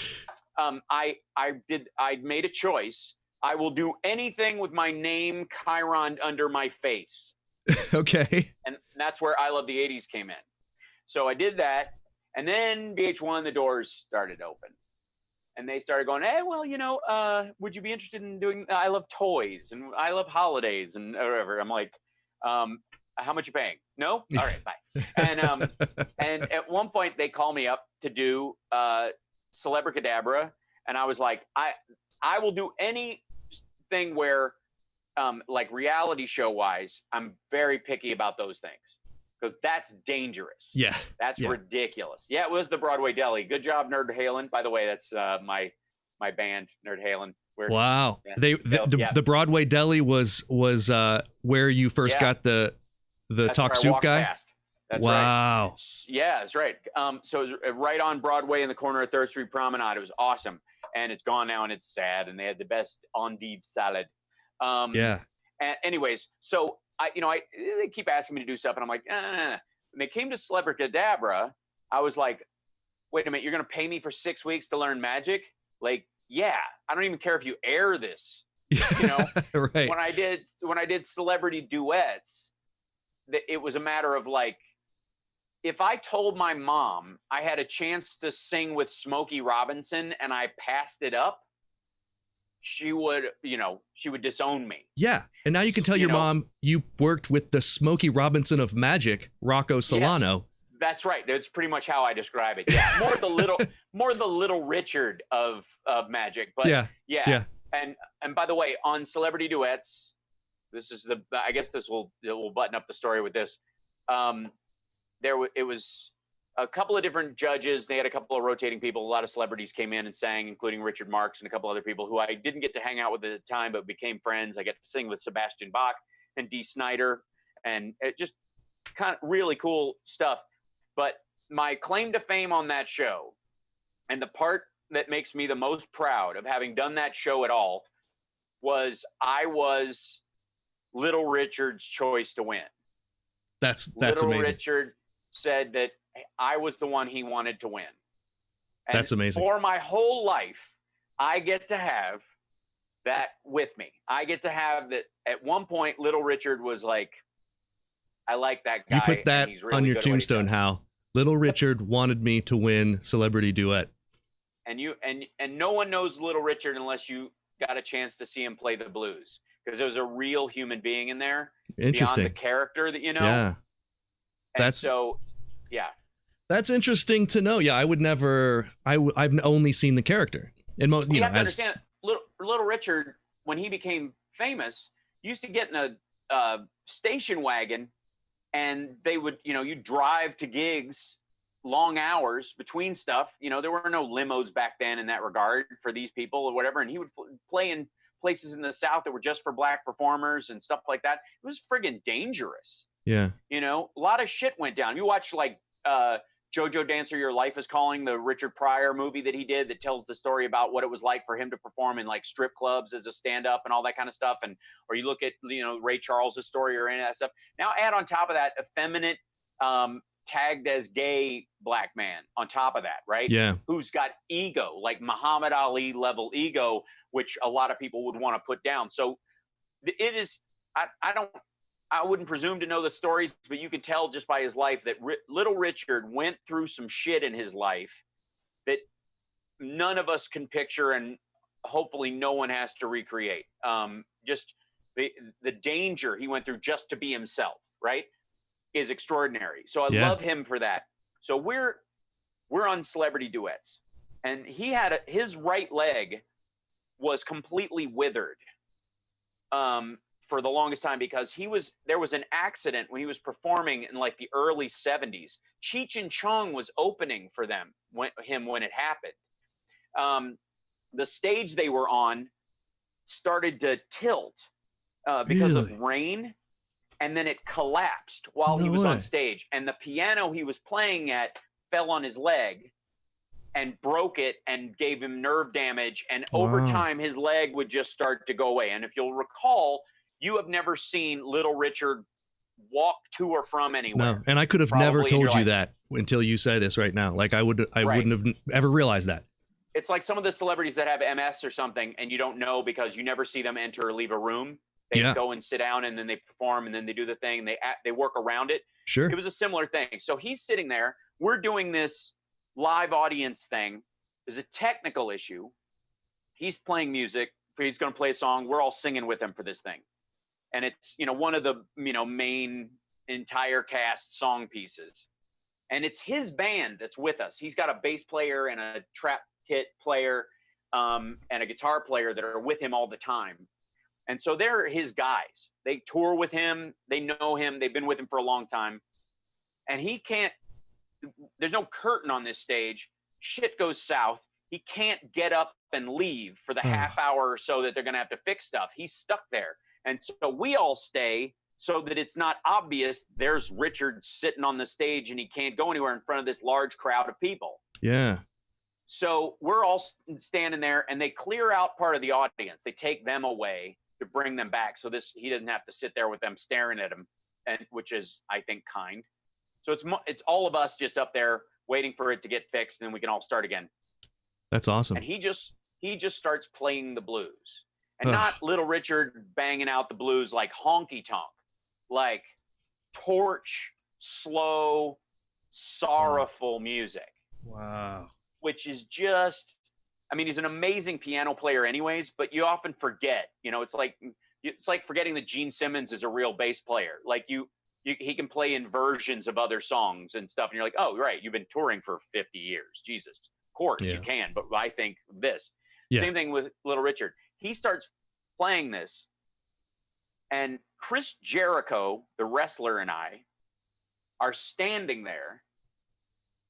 I made a choice. I will do anything with my name Chiron under my face. Okay. And that's where I Love the 80s came in. So I did that. And then VH1, the doors started open. And they started going, "Hey, well, would you be interested in doing I Love Toys and I Love Holidays and whatever?" I'm like, "How much you paying?" "No?" "All right, bye." And at one point they call me up to do Celebricadabra. And I was like, I will do anything where, like reality show wise, I'm very picky about those things. Because that's dangerous. Yeah. That's ridiculous. Yeah, it was the Broadway Deli. Good job, Nerd Halen. By the way, that's my band, Nerd Halen. Wow. Yeah. The Broadway Deli was where you first got the Talk Soup guy? Past. That's wow. Right. Yeah, that's right. So it was right on Broadway in the corner of 3rd Street Promenade. It was awesome. And it's gone now, and it's sad. And they had the best endive salad. And anyways, so they keep asking me to do stuff, and I'm like, When they came to Celebricadabra, I was like, "Wait a minute, you're going to pay me for 6 weeks to learn magic?" Like, yeah, I don't even care if you air this. Right. When I did celebrity duets, it was a matter of like, if I told my mom I had a chance to sing with Smokey Robinson and I passed it up, she would disown me. Yeah. And now you can tell your mom you worked with the Smokey Robinson of magic, Rocco Solano. Yes, that's right. That's pretty much how I describe it. Yeah. More the little Richard of magic. But yeah. And by the way, on Celebrity Duets, I guess it will button up the story with this. It was a couple of different judges. They had a couple of rotating people. A lot of celebrities came in and sang, including Richard Marx and a couple other people who I didn't get to hang out with at the time, but became friends. I got to sing with Sebastian Bach and Dee Snider, and it just kind of really cool stuff. But my claim to fame on that show, and the part that makes me the most proud of having done that show at all, was I was Little Richard's choice to win. That's Little amazing. Richard said that I was the one he wanted to win. And that's amazing. For my whole life, I get to have that with me. I get to have that. At one point, Little Richard was like, "I like that guy." You put that and he's really on your good at what he tombstone, does. Hal. Little Richard wanted me to win Celebrity Duet. And no one knows Little Richard unless you got a chance to see him play the blues, because there's a real human being in there. Interesting. Beyond the character that you know. Yeah. Yeah. That's interesting to know. Yeah, I would never. I've only seen the character. And you have to understand, Little Richard, when he became famous, used to get in a station wagon, and they would, you drive to gigs, long hours between stuff. There were no limos back then in that regard for these people or whatever. And he would play in places in the South that were just for black performers and stuff like that. It was friggin' dangerous. Yeah. A lot of shit went down. You watch like JoJo Dancer, Your Life is Calling, the Richard Pryor movie that he did that tells the story about what it was like for him to perform in like strip clubs as a stand-up and all that kind of stuff. Or you look at, Ray Charles' story or any of that stuff. Now add on top of that effeminate, tagged as gay black man on top of that, right? Yeah. Who's got ego, like Muhammad Ali level ego, which a lot of people would want to put down. So it is, I wouldn't presume to know the stories, but you can tell just by his life that Little Richard went through some shit in his life that none of us can picture, and hopefully no one has to recreate. Just the danger he went through just to be himself, right, is extraordinary. So I love him for that. So we're on Celebrity Duets, and he had his right leg was completely withered for the longest time, because there was an accident when he was performing in like the early 70s. Cheech and Chong was opening for them when it happened. The stage they were on started to tilt because of rain, and then it collapsed while he was on stage, and the piano he was playing at fell on his leg and broke it and gave him nerve damage, and over time his leg would just start to go away. And if you'll recall, you have never seen Little Richard walk to or from anywhere. No, and I could have never told you that until you say this right now. Like I wouldn't have ever realized that. It's like some of the celebrities that have MS or something, and you don't know because you never see them enter or leave a room. They go and sit down, and then they perform, and then they do the thing, and they work around it. Sure. It was a similar thing. So he's sitting there. We're doing this live audience thing. There's a technical issue. He's playing music. He's going to play a song. We're all singing with him for this thing. And it's, one of the, main entire cast song pieces. And it's his band that's with us. He's got a bass player and a trap kit player and a guitar player that are with him all the time. And so they're his guys. They tour with him. They know him. They've been with him for a long time. And there's no curtain on this stage. Shit goes south. He can't get up and leave for the half hour or so that they're going to have to fix stuff. He's stuck there. And so we all stay so that it's not obvious there's Richard sitting on the stage and he can't go anywhere in front of this large crowd of people. Yeah. So we're all standing there, and they clear out part of the audience. They take them away to bring them back, so he doesn't have to sit there with them staring at him, and which is, I think, kind. So it's all of us just up there waiting for it to get fixed, and then we can all start again. That's awesome. And he just starts playing the blues, and not Little Richard banging out the blues like honky tonk, like torch, slow, sorrowful music. Wow. Which is just, he's an amazing piano player anyways, but you often forget, it's like forgetting that Gene Simmons is a real bass player. Like he can play in versions of other songs and stuff. And you're like, oh, right. You've been touring for 50 years. Jesus. Of course you can. But I think this. Yeah. Same thing with Little Richard. He starts playing this, and Chris Jericho, the wrestler, and I are standing there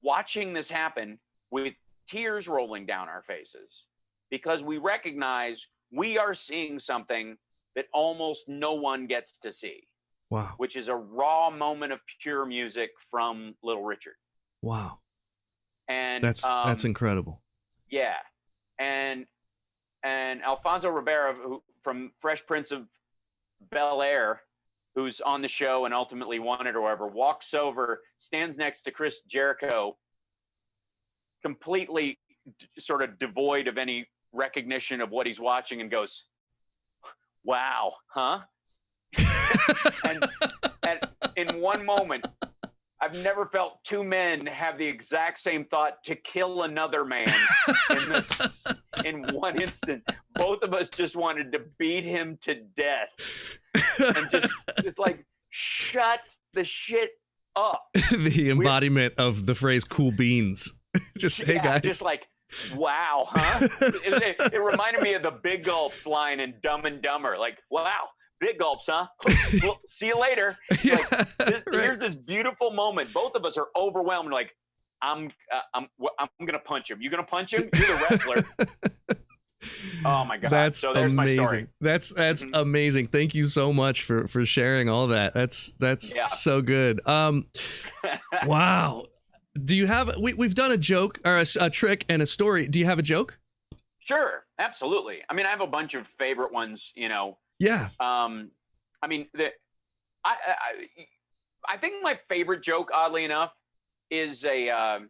watching this happen with tears rolling down our faces, because we recognize we are seeing something that almost no one gets to see. Wow. Which is a raw moment of pure music from Little Richard. Wow. And that's incredible. Yeah. And Alfonso Ribeiro, who, from Fresh Prince of Bel-Air, who's on the show and ultimately won it or whatever, walks over, stands next to Chris Jericho, completely sort of devoid of any recognition of what he's watching, and goes, wow, huh? and in one moment, I've never felt two men have the exact same thought to kill another man in one instant. Both of us just wanted to beat him to death and just like shut the shit up. The embodiment of the phrase "cool beans." Just hey guys, just like wow, huh? It reminded me of the Big Gulps line in Dumb and Dumber. Like wow. Big gulps, huh? Well, see you later. Yeah, right. Right. Here's this beautiful moment. Both of us are overwhelmed. Like, I'm gonna punch him. You gonna punch him? You're the wrestler. Oh my god! That's so there's amazing. my story. That's amazing. Thank you so much for sharing all that. That's so good. Wow. Do you have? We've done a joke or a trick and a story. Do you have a joke? Sure, absolutely. I mean, I have a bunch of favorite ones. You know. Yeah. I mean, I think my favorite joke, oddly enough, is an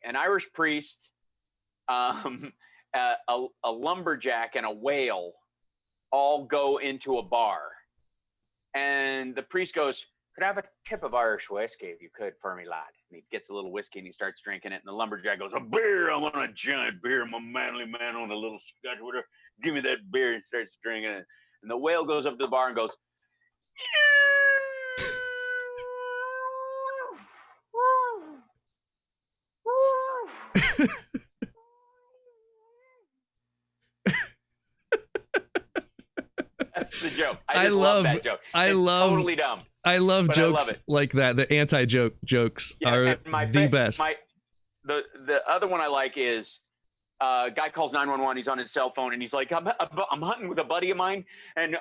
Irish priest, a lumberjack, and a whale all go into a bar, and the priest goes, "Could I have a tip of Irish whiskey if you could for me, lad?" And he gets a little whiskey and he starts drinking it. And the lumberjack goes, "A beer! I want a giant beer. I'm a manly man on a little scotch. Whatever. Give me that beer." And starts drinking it. And the whale goes up to the bar and goes, That's the joke. I love that joke. It's totally dumb. I love but jokes I love it. like that. The anti-joke jokes are the best. The other one I like is a guy calls 911. He's on his cell phone and he's like, I'm hunting with a buddy of mine, and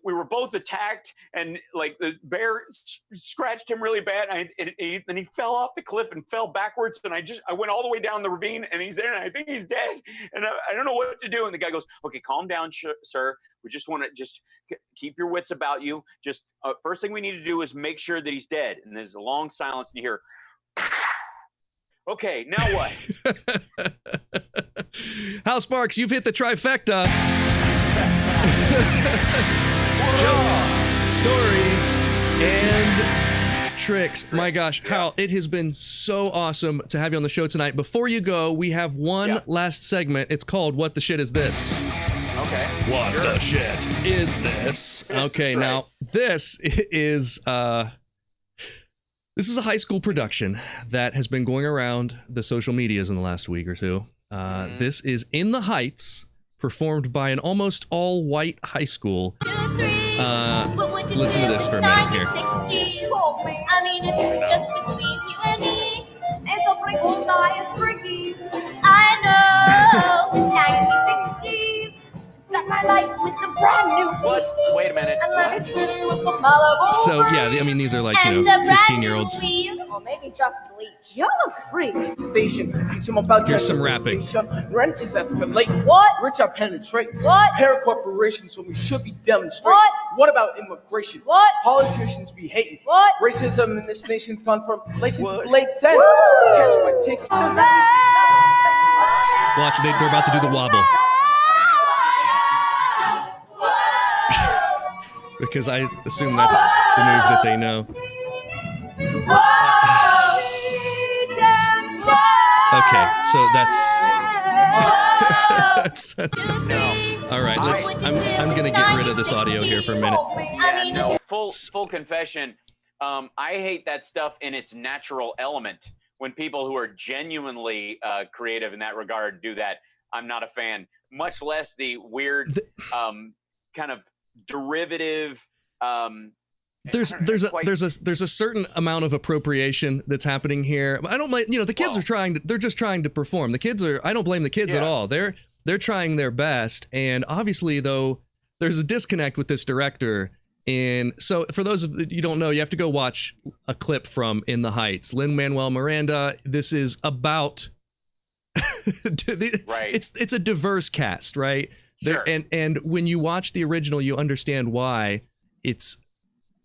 we were both attacked, and like the bear scratched him really bad, and he fell off the cliff and fell backwards, and I went all the way down the ravine, and he's there, and I think he's dead, and I don't know what to do. And the guy goes, "Okay, calm down, sir. We just want to just keep your wits about you. Just first thing we need to do is make sure that he's dead." And there's a long silence, and you hear, "Okay, now what?" Hal Sparks, you've hit the trifecta. Jokes, stories, and tricks. My gosh, Hal, it has been so awesome to have you on the show tonight. Before you go, we have one last segment. It's called What the Shit Is This? Okay. What the shit is this? Okay, right. Now this is a high school production that has been going around the social medias in the last week or two. This is In the Heights, performed by an almost all-white high school. Listen to this for a minute here. I mean, it's just between you and me. And so pregunta is tricky. I know. Now you be 60s. Start my life with a brand new What? Wait a minute. So, yeah, I mean, these are like, 15-year-olds. Or maybe just bleach. You're a freak. Station. Teach them about Here's some rapping. Rent is escalating. What? Rich are penetrating. What? Hair corporations when we should be demonstrating. What? About immigration? What? Politicians be hating. What? Racism in this nation's gone from blatant What? to blatant. Catch my ticket. Watch, they're about to do the wobble. Because I assume that's the move that they know. Okay, so that's No. all right. I'm gonna get rid of this audio here for a minute. Yeah, no. Full confession. I hate that stuff in its natural element. When people who are genuinely creative in that regard do that, I'm not a fan. Much less the weird kind of derivative. There's a certain amount of appropriation that's happening here. I don't blame, the kids they're just trying to perform. The kids I don't blame the kids at all. They're trying their best. And obviously though, there's a disconnect with this director. And so for those of you don't know, you have to go watch a clip from In the Heights. Lin-Manuel Miranda, this is about, Right. It's a diverse cast, right? Sure. And when you watch the original, you understand why it's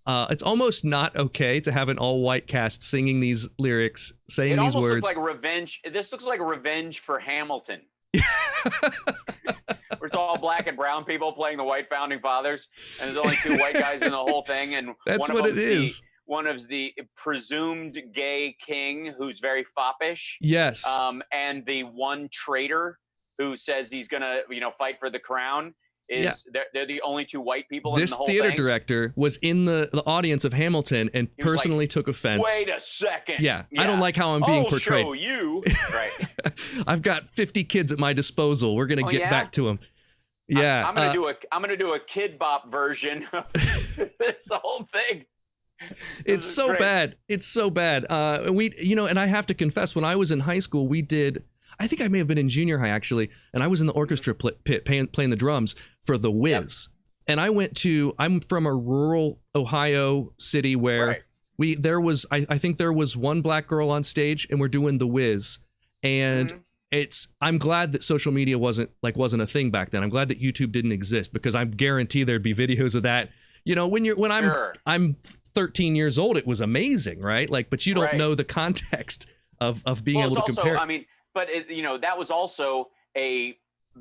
almost not okay to have an all-white cast singing these lyrics, saying these words. It almost looks like revenge. This looks like revenge for Hamilton. Where it's all black black and brown people playing the white founding fathers, and there's only 2 white guys in the whole thing, and That's one of what it them's is. one of the presumed gay king who's very foppish. Yes. And the one traitor who says he's gonna, fight for the crown. They're the only 2 white people in This the whole theater thing. director was in the audience of Hamilton and He was personally took offense. Wait a second. Yeah, I don't like how I'm being portrayed. I'll show you. Right. I've got 50 kids at my disposal. We're gonna get back to them. Yeah, I'm gonna do a Kid Bop version of this whole thing. It's so great. bad. It's so bad. And I have to confess, when I was in high school, I think I may have been in junior high actually, and I was in the orchestra pit playing the drums for The Wiz. Yep. And I'm from a rural Ohio city where I think there was one black girl on stage, and we're doing The Wiz. And I'm glad that social media wasn't a thing back then. I'm glad that YouTube didn't exist, because I guarantee there'd be videos of that. I'm 13 years old, it was amazing, right? But you don't know the context of being able to compare. But that was also The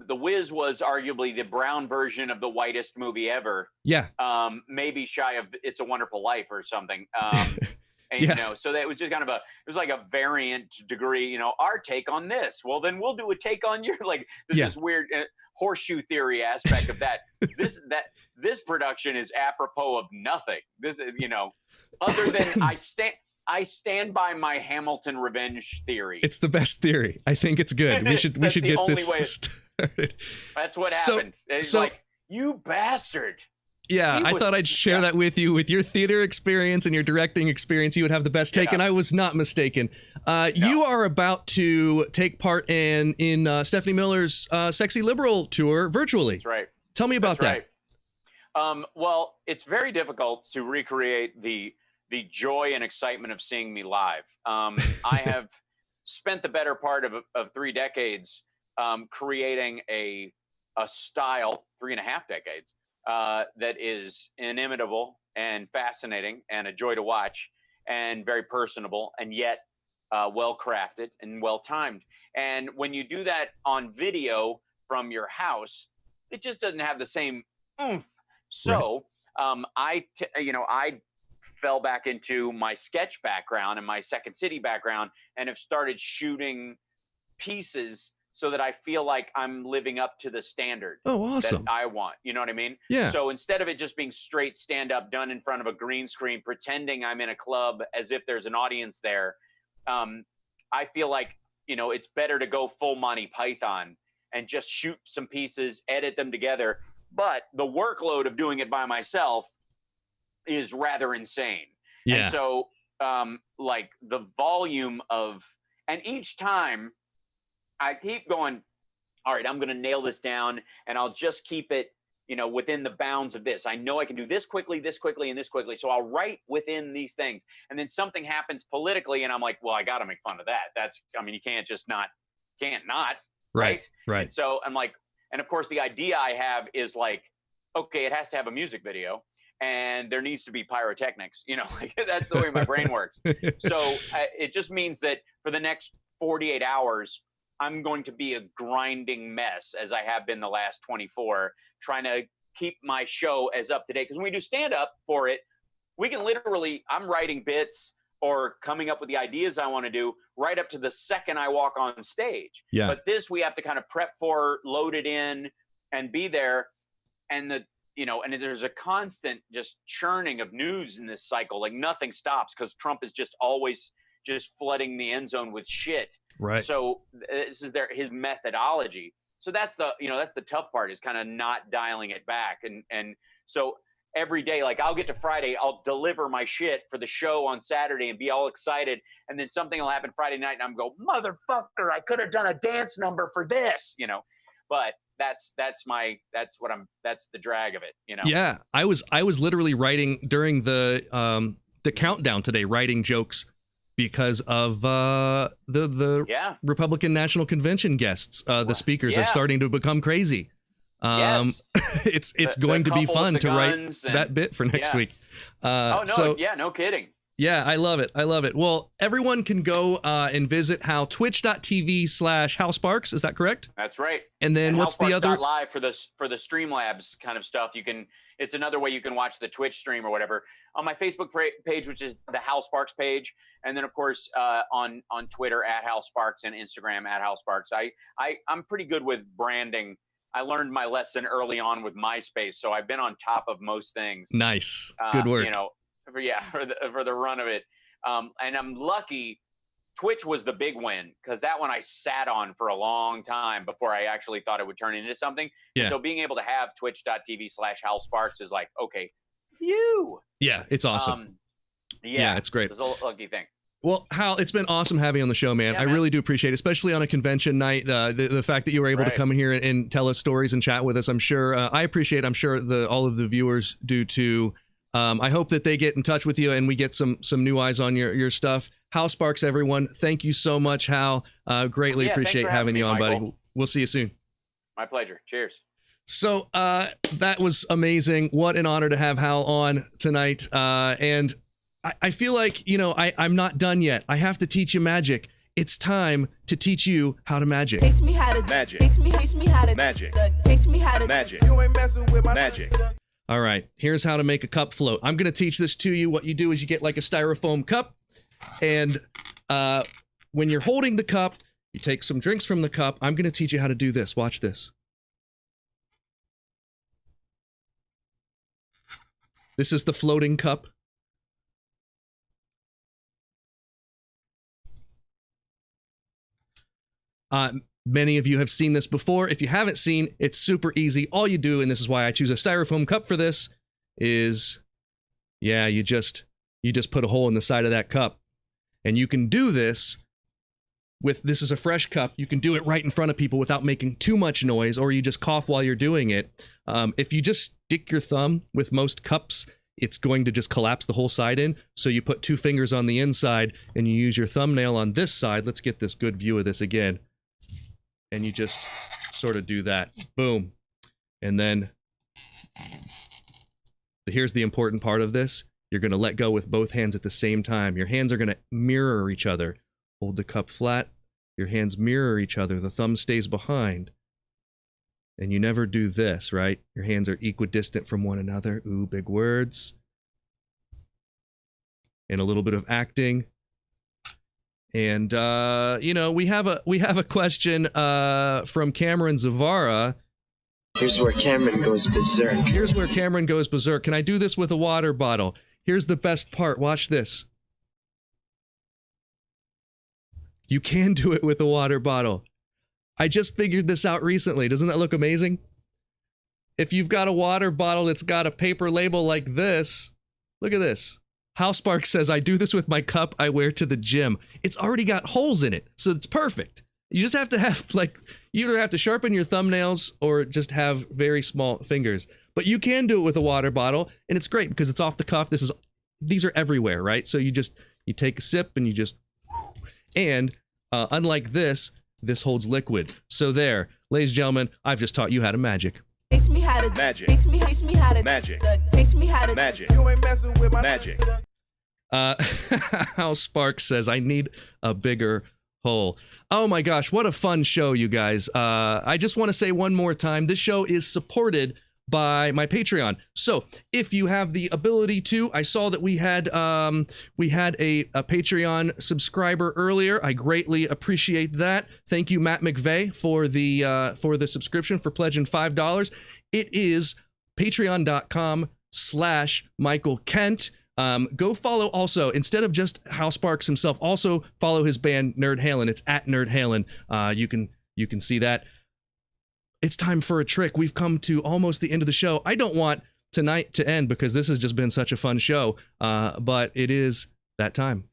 Wiz was arguably the brown version of the whitest movie ever. Yeah. Maybe shy of It's a Wonderful Life or something. So that was just kind of it was like a variant degree, our take on this. Well, then we'll do a take on your, this weird horseshoe theory aspect of that. This production is apropos of nothing. This is, other than I stand by my Hamilton revenge theory. It's the best theory. I think it's good. We should get this started. That's what happened. It's you bastard. Yeah, I thought I'd share that with you. With your theater experience and your directing experience, you would have the best take, and I was not mistaken. You are about to take part in Stephanie Miller's Sexy Liberal tour virtually. That's right. Tell me about that. Right. Well, it's very difficult to recreate the joy and excitement of seeing me live. I have spent the better part of 3 decades creating a style, 3.5 decades, that is inimitable and fascinating and a joy to watch and very personable and yet well crafted and well timed. And when you do that on video from your house, it just doesn't have the same oomph. So I fell back into my sketch background and my Second City background and have started shooting pieces so that I feel like I'm living up to the standard that I want. You know what I mean? Yeah. So instead of it just being straight stand-up done in front of a green screen, pretending I'm in a club as if there's an audience there, I feel like, it's better to go full Monty Python and just shoot some pieces, edit them together. But the workload of doing it by myself is rather insane. Yeah. And so, the volume of, and each time I keep going, all right, I'm going to nail this down, and I'll just keep it, within the bounds of this. I know I can do this quickly, and this quickly. So I'll write within these things. And then something happens politically, and I'm like, well, I got to make fun of that. You can't just not. Right. And so I'm like, and of course, the idea I have is okay, it has to have a music video. And there needs to be pyrotechnics, that's the way my brain works. So it just means that for the next 48 hours, I'm going to be a grinding mess, as I have been the last 24, trying to keep my show as up to date. Because when we do stand up for it, we can I'm writing bits or coming up with the ideas I want to do right up to the second I walk on stage. Yeah. But this we have to kind of prep for, load it in, and be there. And and there's a constant just churning of news in this cycle. Nothing stops because Trump is just always just flooding the end zone with shit. Right. So this is his methodology. So that's the tough part, is kind of not dialing it back. And so every day, I'll get to Friday, I'll deliver my shit for the show on Saturday and be all excited. And then something will happen Friday night and I'm go, motherfucker, I could have done a dance number for this, but that's the drag of it, Yeah. I was literally writing during the countdown today, writing jokes because of the Republican National Convention guests. The speakers are starting to become crazy. It's going to be fun to write that bit for next week. No kidding. Yeah, I love it. I love it. Well, everyone can go and visit twitch.tv/Hal Sparks. Is that correct? That's right. And then what's the other live for the Streamlabs kind of stuff? It's another way you can watch the Twitch stream or whatever on my Facebook page, which is the Hal Sparks page, and then of course on Twitter at Hal Sparks and Instagram at Hal Sparks. I'm pretty good with branding. I learned my lesson early on with MySpace, so I've been on top of most things. Nice, good work. For the run of it, and I'm lucky. Twitch was the big win because that one I sat on for a long time before I actually thought it would turn into something. Yeah. And so being able to have twitch.tv/Hal Sparks is like, okay, phew. Yeah, it's awesome. Yeah, it's great. It's a lucky thing. Well, Hal, it's been awesome having you on the show, man. I really do appreciate it, especially on a convention night. The fact that you were able to come in here and tell us stories and chat with us, I'm sure I appreciate it. I'm sure all of the viewers do too. I hope that they get in touch with you and we get some new eyes on your stuff. Hal Sparks, everyone. Thank you so much, Hal. Greatly appreciate having you on, buddy. We'll see you soon. My pleasure. Cheers. So that was amazing. What an honor to have Hal on tonight. And I feel like, I'm not done yet. I have to teach you magic. It's time to teach you how to magic. Taste me how to magic. Taste me how to magic. Taste me how to magic. You ain't messing with my magic. All right, here's how to make a cup float. I'm going to teach this to you. What you do is you get like a styrofoam cup, and when you're holding the cup, you take some drinks from the cup. I'm going to teach you how to do this. Watch this. This is the floating cup. Many of you have seen this before. If you haven't seen, it's super easy. All you do, and this is why I choose a styrofoam cup for this, is, you just put a hole in the side of that cup. And you can do this this is a fresh cup. You can do it right in front of people without making too much noise, or you just cough while you're doing it. If you just stick your thumb with most cups, it's going to just collapse the whole side in. So you put 2 fingers on the inside and you use your thumbnail on this side. Let's get this good view of this again. And you just sort of do that. Boom. And then here's the important part of this. You're going to let go with both hands at the same time. Your hands are going to mirror each other. Hold the cup flat. Your hands mirror each other. The thumb stays behind. And you never do this, right? Your hands are equidistant from one another. Ooh, big words. And a little bit of acting. And we have a question from Cameron Zvara. Here's where Cameron goes berserk. Here's where Cameron goes berserk. Can I do this with a water bottle? Here's the best part. Watch this. You can do it with a water bottle. I just figured this out recently. Doesn't that look amazing? If you've got a water bottle that's got a paper label like this, look at this. Hal Sparks says, I do this with my cup I wear to the gym. It's already got holes in it, so it's perfect. You just have to have, you either have to sharpen your thumbnails or just have very small fingers. But you can do it with a water bottle, and it's great because it's off the cuff. These are everywhere, right? So you take a sip and and unlike this holds liquid. So there, ladies and gentlemen, I've just taught you how to magic. Taste me how to magic. Taste me how to magic. Taste me how to magic. You ain't messing with my magic. Hal Sparks says, I need a bigger hole. Oh my gosh, what a fun show, you guys. I just want to say one more time, this show is supported by my Patreon. So if you have the ability to, I saw that we had a Patreon subscriber earlier. I greatly appreciate that. Thank you, Matt McVeigh, for the subscription, for pledging $5. It is patreon.com/Michael Kent. Go follow also, instead of just Hal Sparks himself, also follow his band Nerd Halen. It's at Nerd Halen. You can see that. It's time for a trick. We've come to almost the end of the show. I don't want tonight to end because this has just been such a fun show, but it is that time.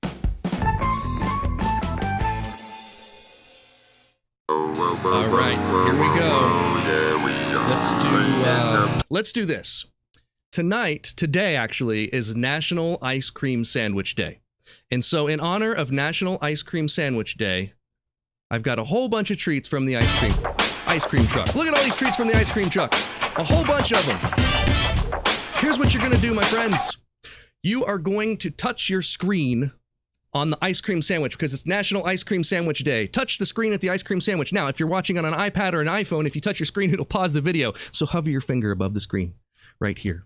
All right, here we go. Let's do this. Today actually, is National Ice Cream Sandwich Day. And so in honor of National Ice Cream Sandwich Day, I've got a whole bunch of treats from the ice cream truck. Look at all these treats from the ice cream truck. A whole bunch of them. Here's what you're gonna do, my friends. you are going to touch your screen on the ice cream sandwich because it's National Ice Cream Sandwich Day. Touch the screen at the ice cream sandwich. Now, if you're watching on an iPad or an iPhone, if you touch your screen, it'll pause the video. So hover your finger above the screen right here.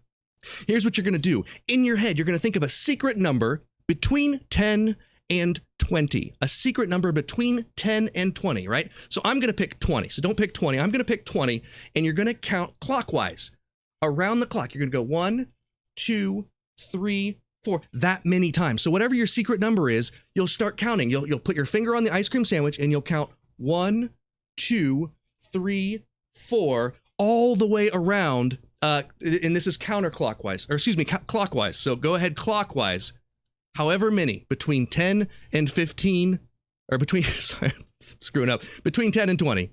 Here's what you're going to do. In your head, you're going to think of a secret number between 10 and 20. A secret number between 10 and 20, right? So I'm going to pick 20. So don't pick 20. I'm going to pick 20, and you're going to count clockwise around the clock. You're going to go 1, 2, 3, 4, that many times. So whatever your secret number is, you'll start counting. You'll put your finger on the ice cream sandwich, and you'll count 1, 2, 3, 4, all the way around. And this is counterclockwise, or excuse me, clockwise. So go ahead clockwise, however many, between 10 and 15, or between, sorry, I'm screwing up, between 10 and 20.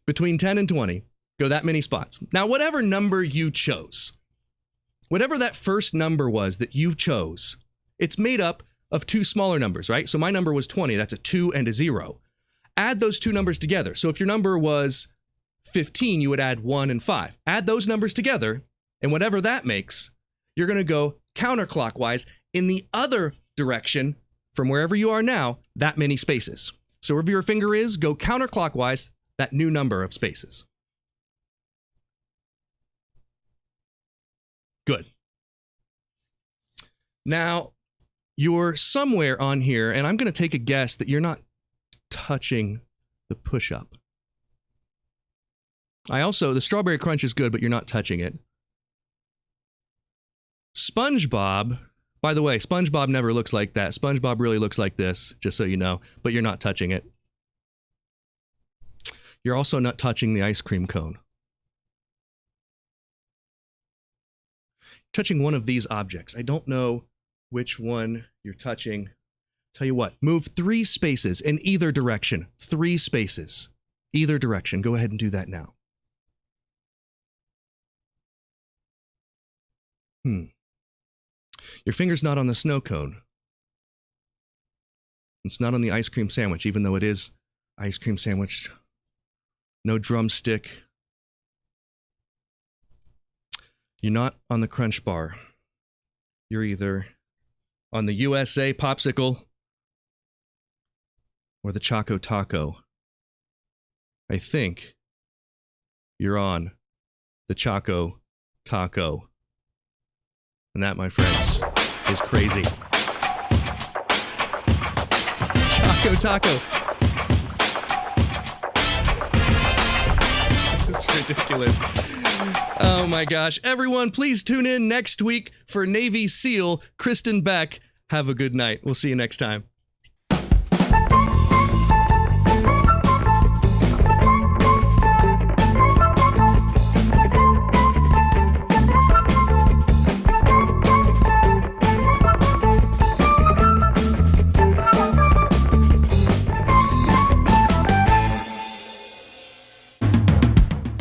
Between 10 and 20, go that many spots. Now, whatever number you chose, whatever that first number was that you chose, it's made up of two smaller numbers, right? So my number was 20, that's a 2 and a 0. Add those two numbers together. So if your number was 15, you would add 1 and 5. Add those numbers together, and whatever that makes, you're going to go counterclockwise in the other direction from wherever you are now, that many spaces. So wherever your finger is, go counterclockwise that new number of spaces. Good. Now, you're somewhere on here, and I'm going to take a guess that you're not touching the push-up. The Strawberry Crunch is good, but you're not touching it. SpongeBob, by the way, SpongeBob never looks like that. SpongeBob really looks like this, just so you know, but you're not touching it. You're also not touching the ice cream cone. Touching one of these objects. I don't know which one you're touching. Tell you what, move 3 spaces in either direction. 3 spaces, either direction. Go ahead and do that now. Your finger's not on the snow cone. It's not on the ice cream sandwich, even though it is ice cream sandwich. No drumstick. You're not on the Crunch Bar. You're either on the USA Popsicle or the Choco Taco. I think you're on the Choco Taco. And that, my friends, is crazy. Choco Taco. It's ridiculous. Oh my gosh. Everyone, please tune in next week for Navy SEAL Kristen Beck. Have a good night. We'll see you next time.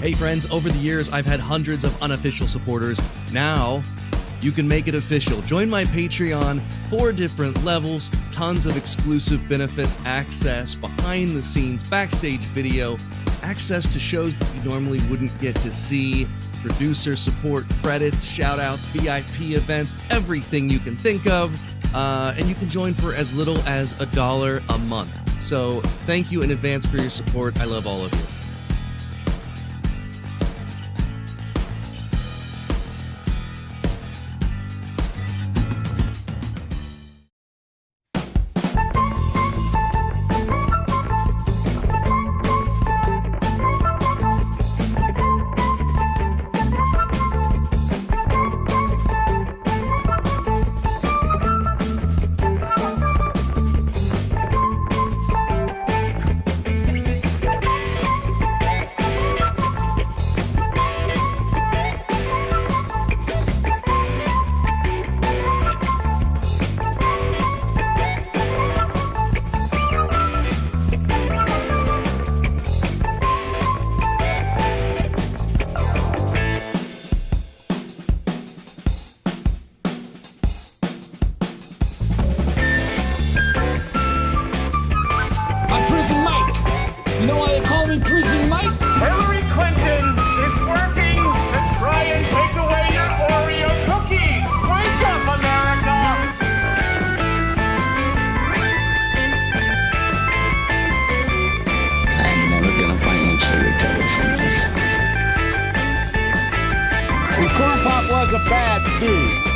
Hey friends, over the years, I've had hundreds of unofficial supporters. Now, you can make it official. Join my Patreon, 4 different levels, tons of exclusive benefits, access, behind the scenes, backstage video, access to shows that you normally wouldn't get to see, producer support, credits, shout outs, VIP events, everything you can think of. And you can join for as little as $1 a month. So thank you in advance for your support. I love all of you. was a bad dude.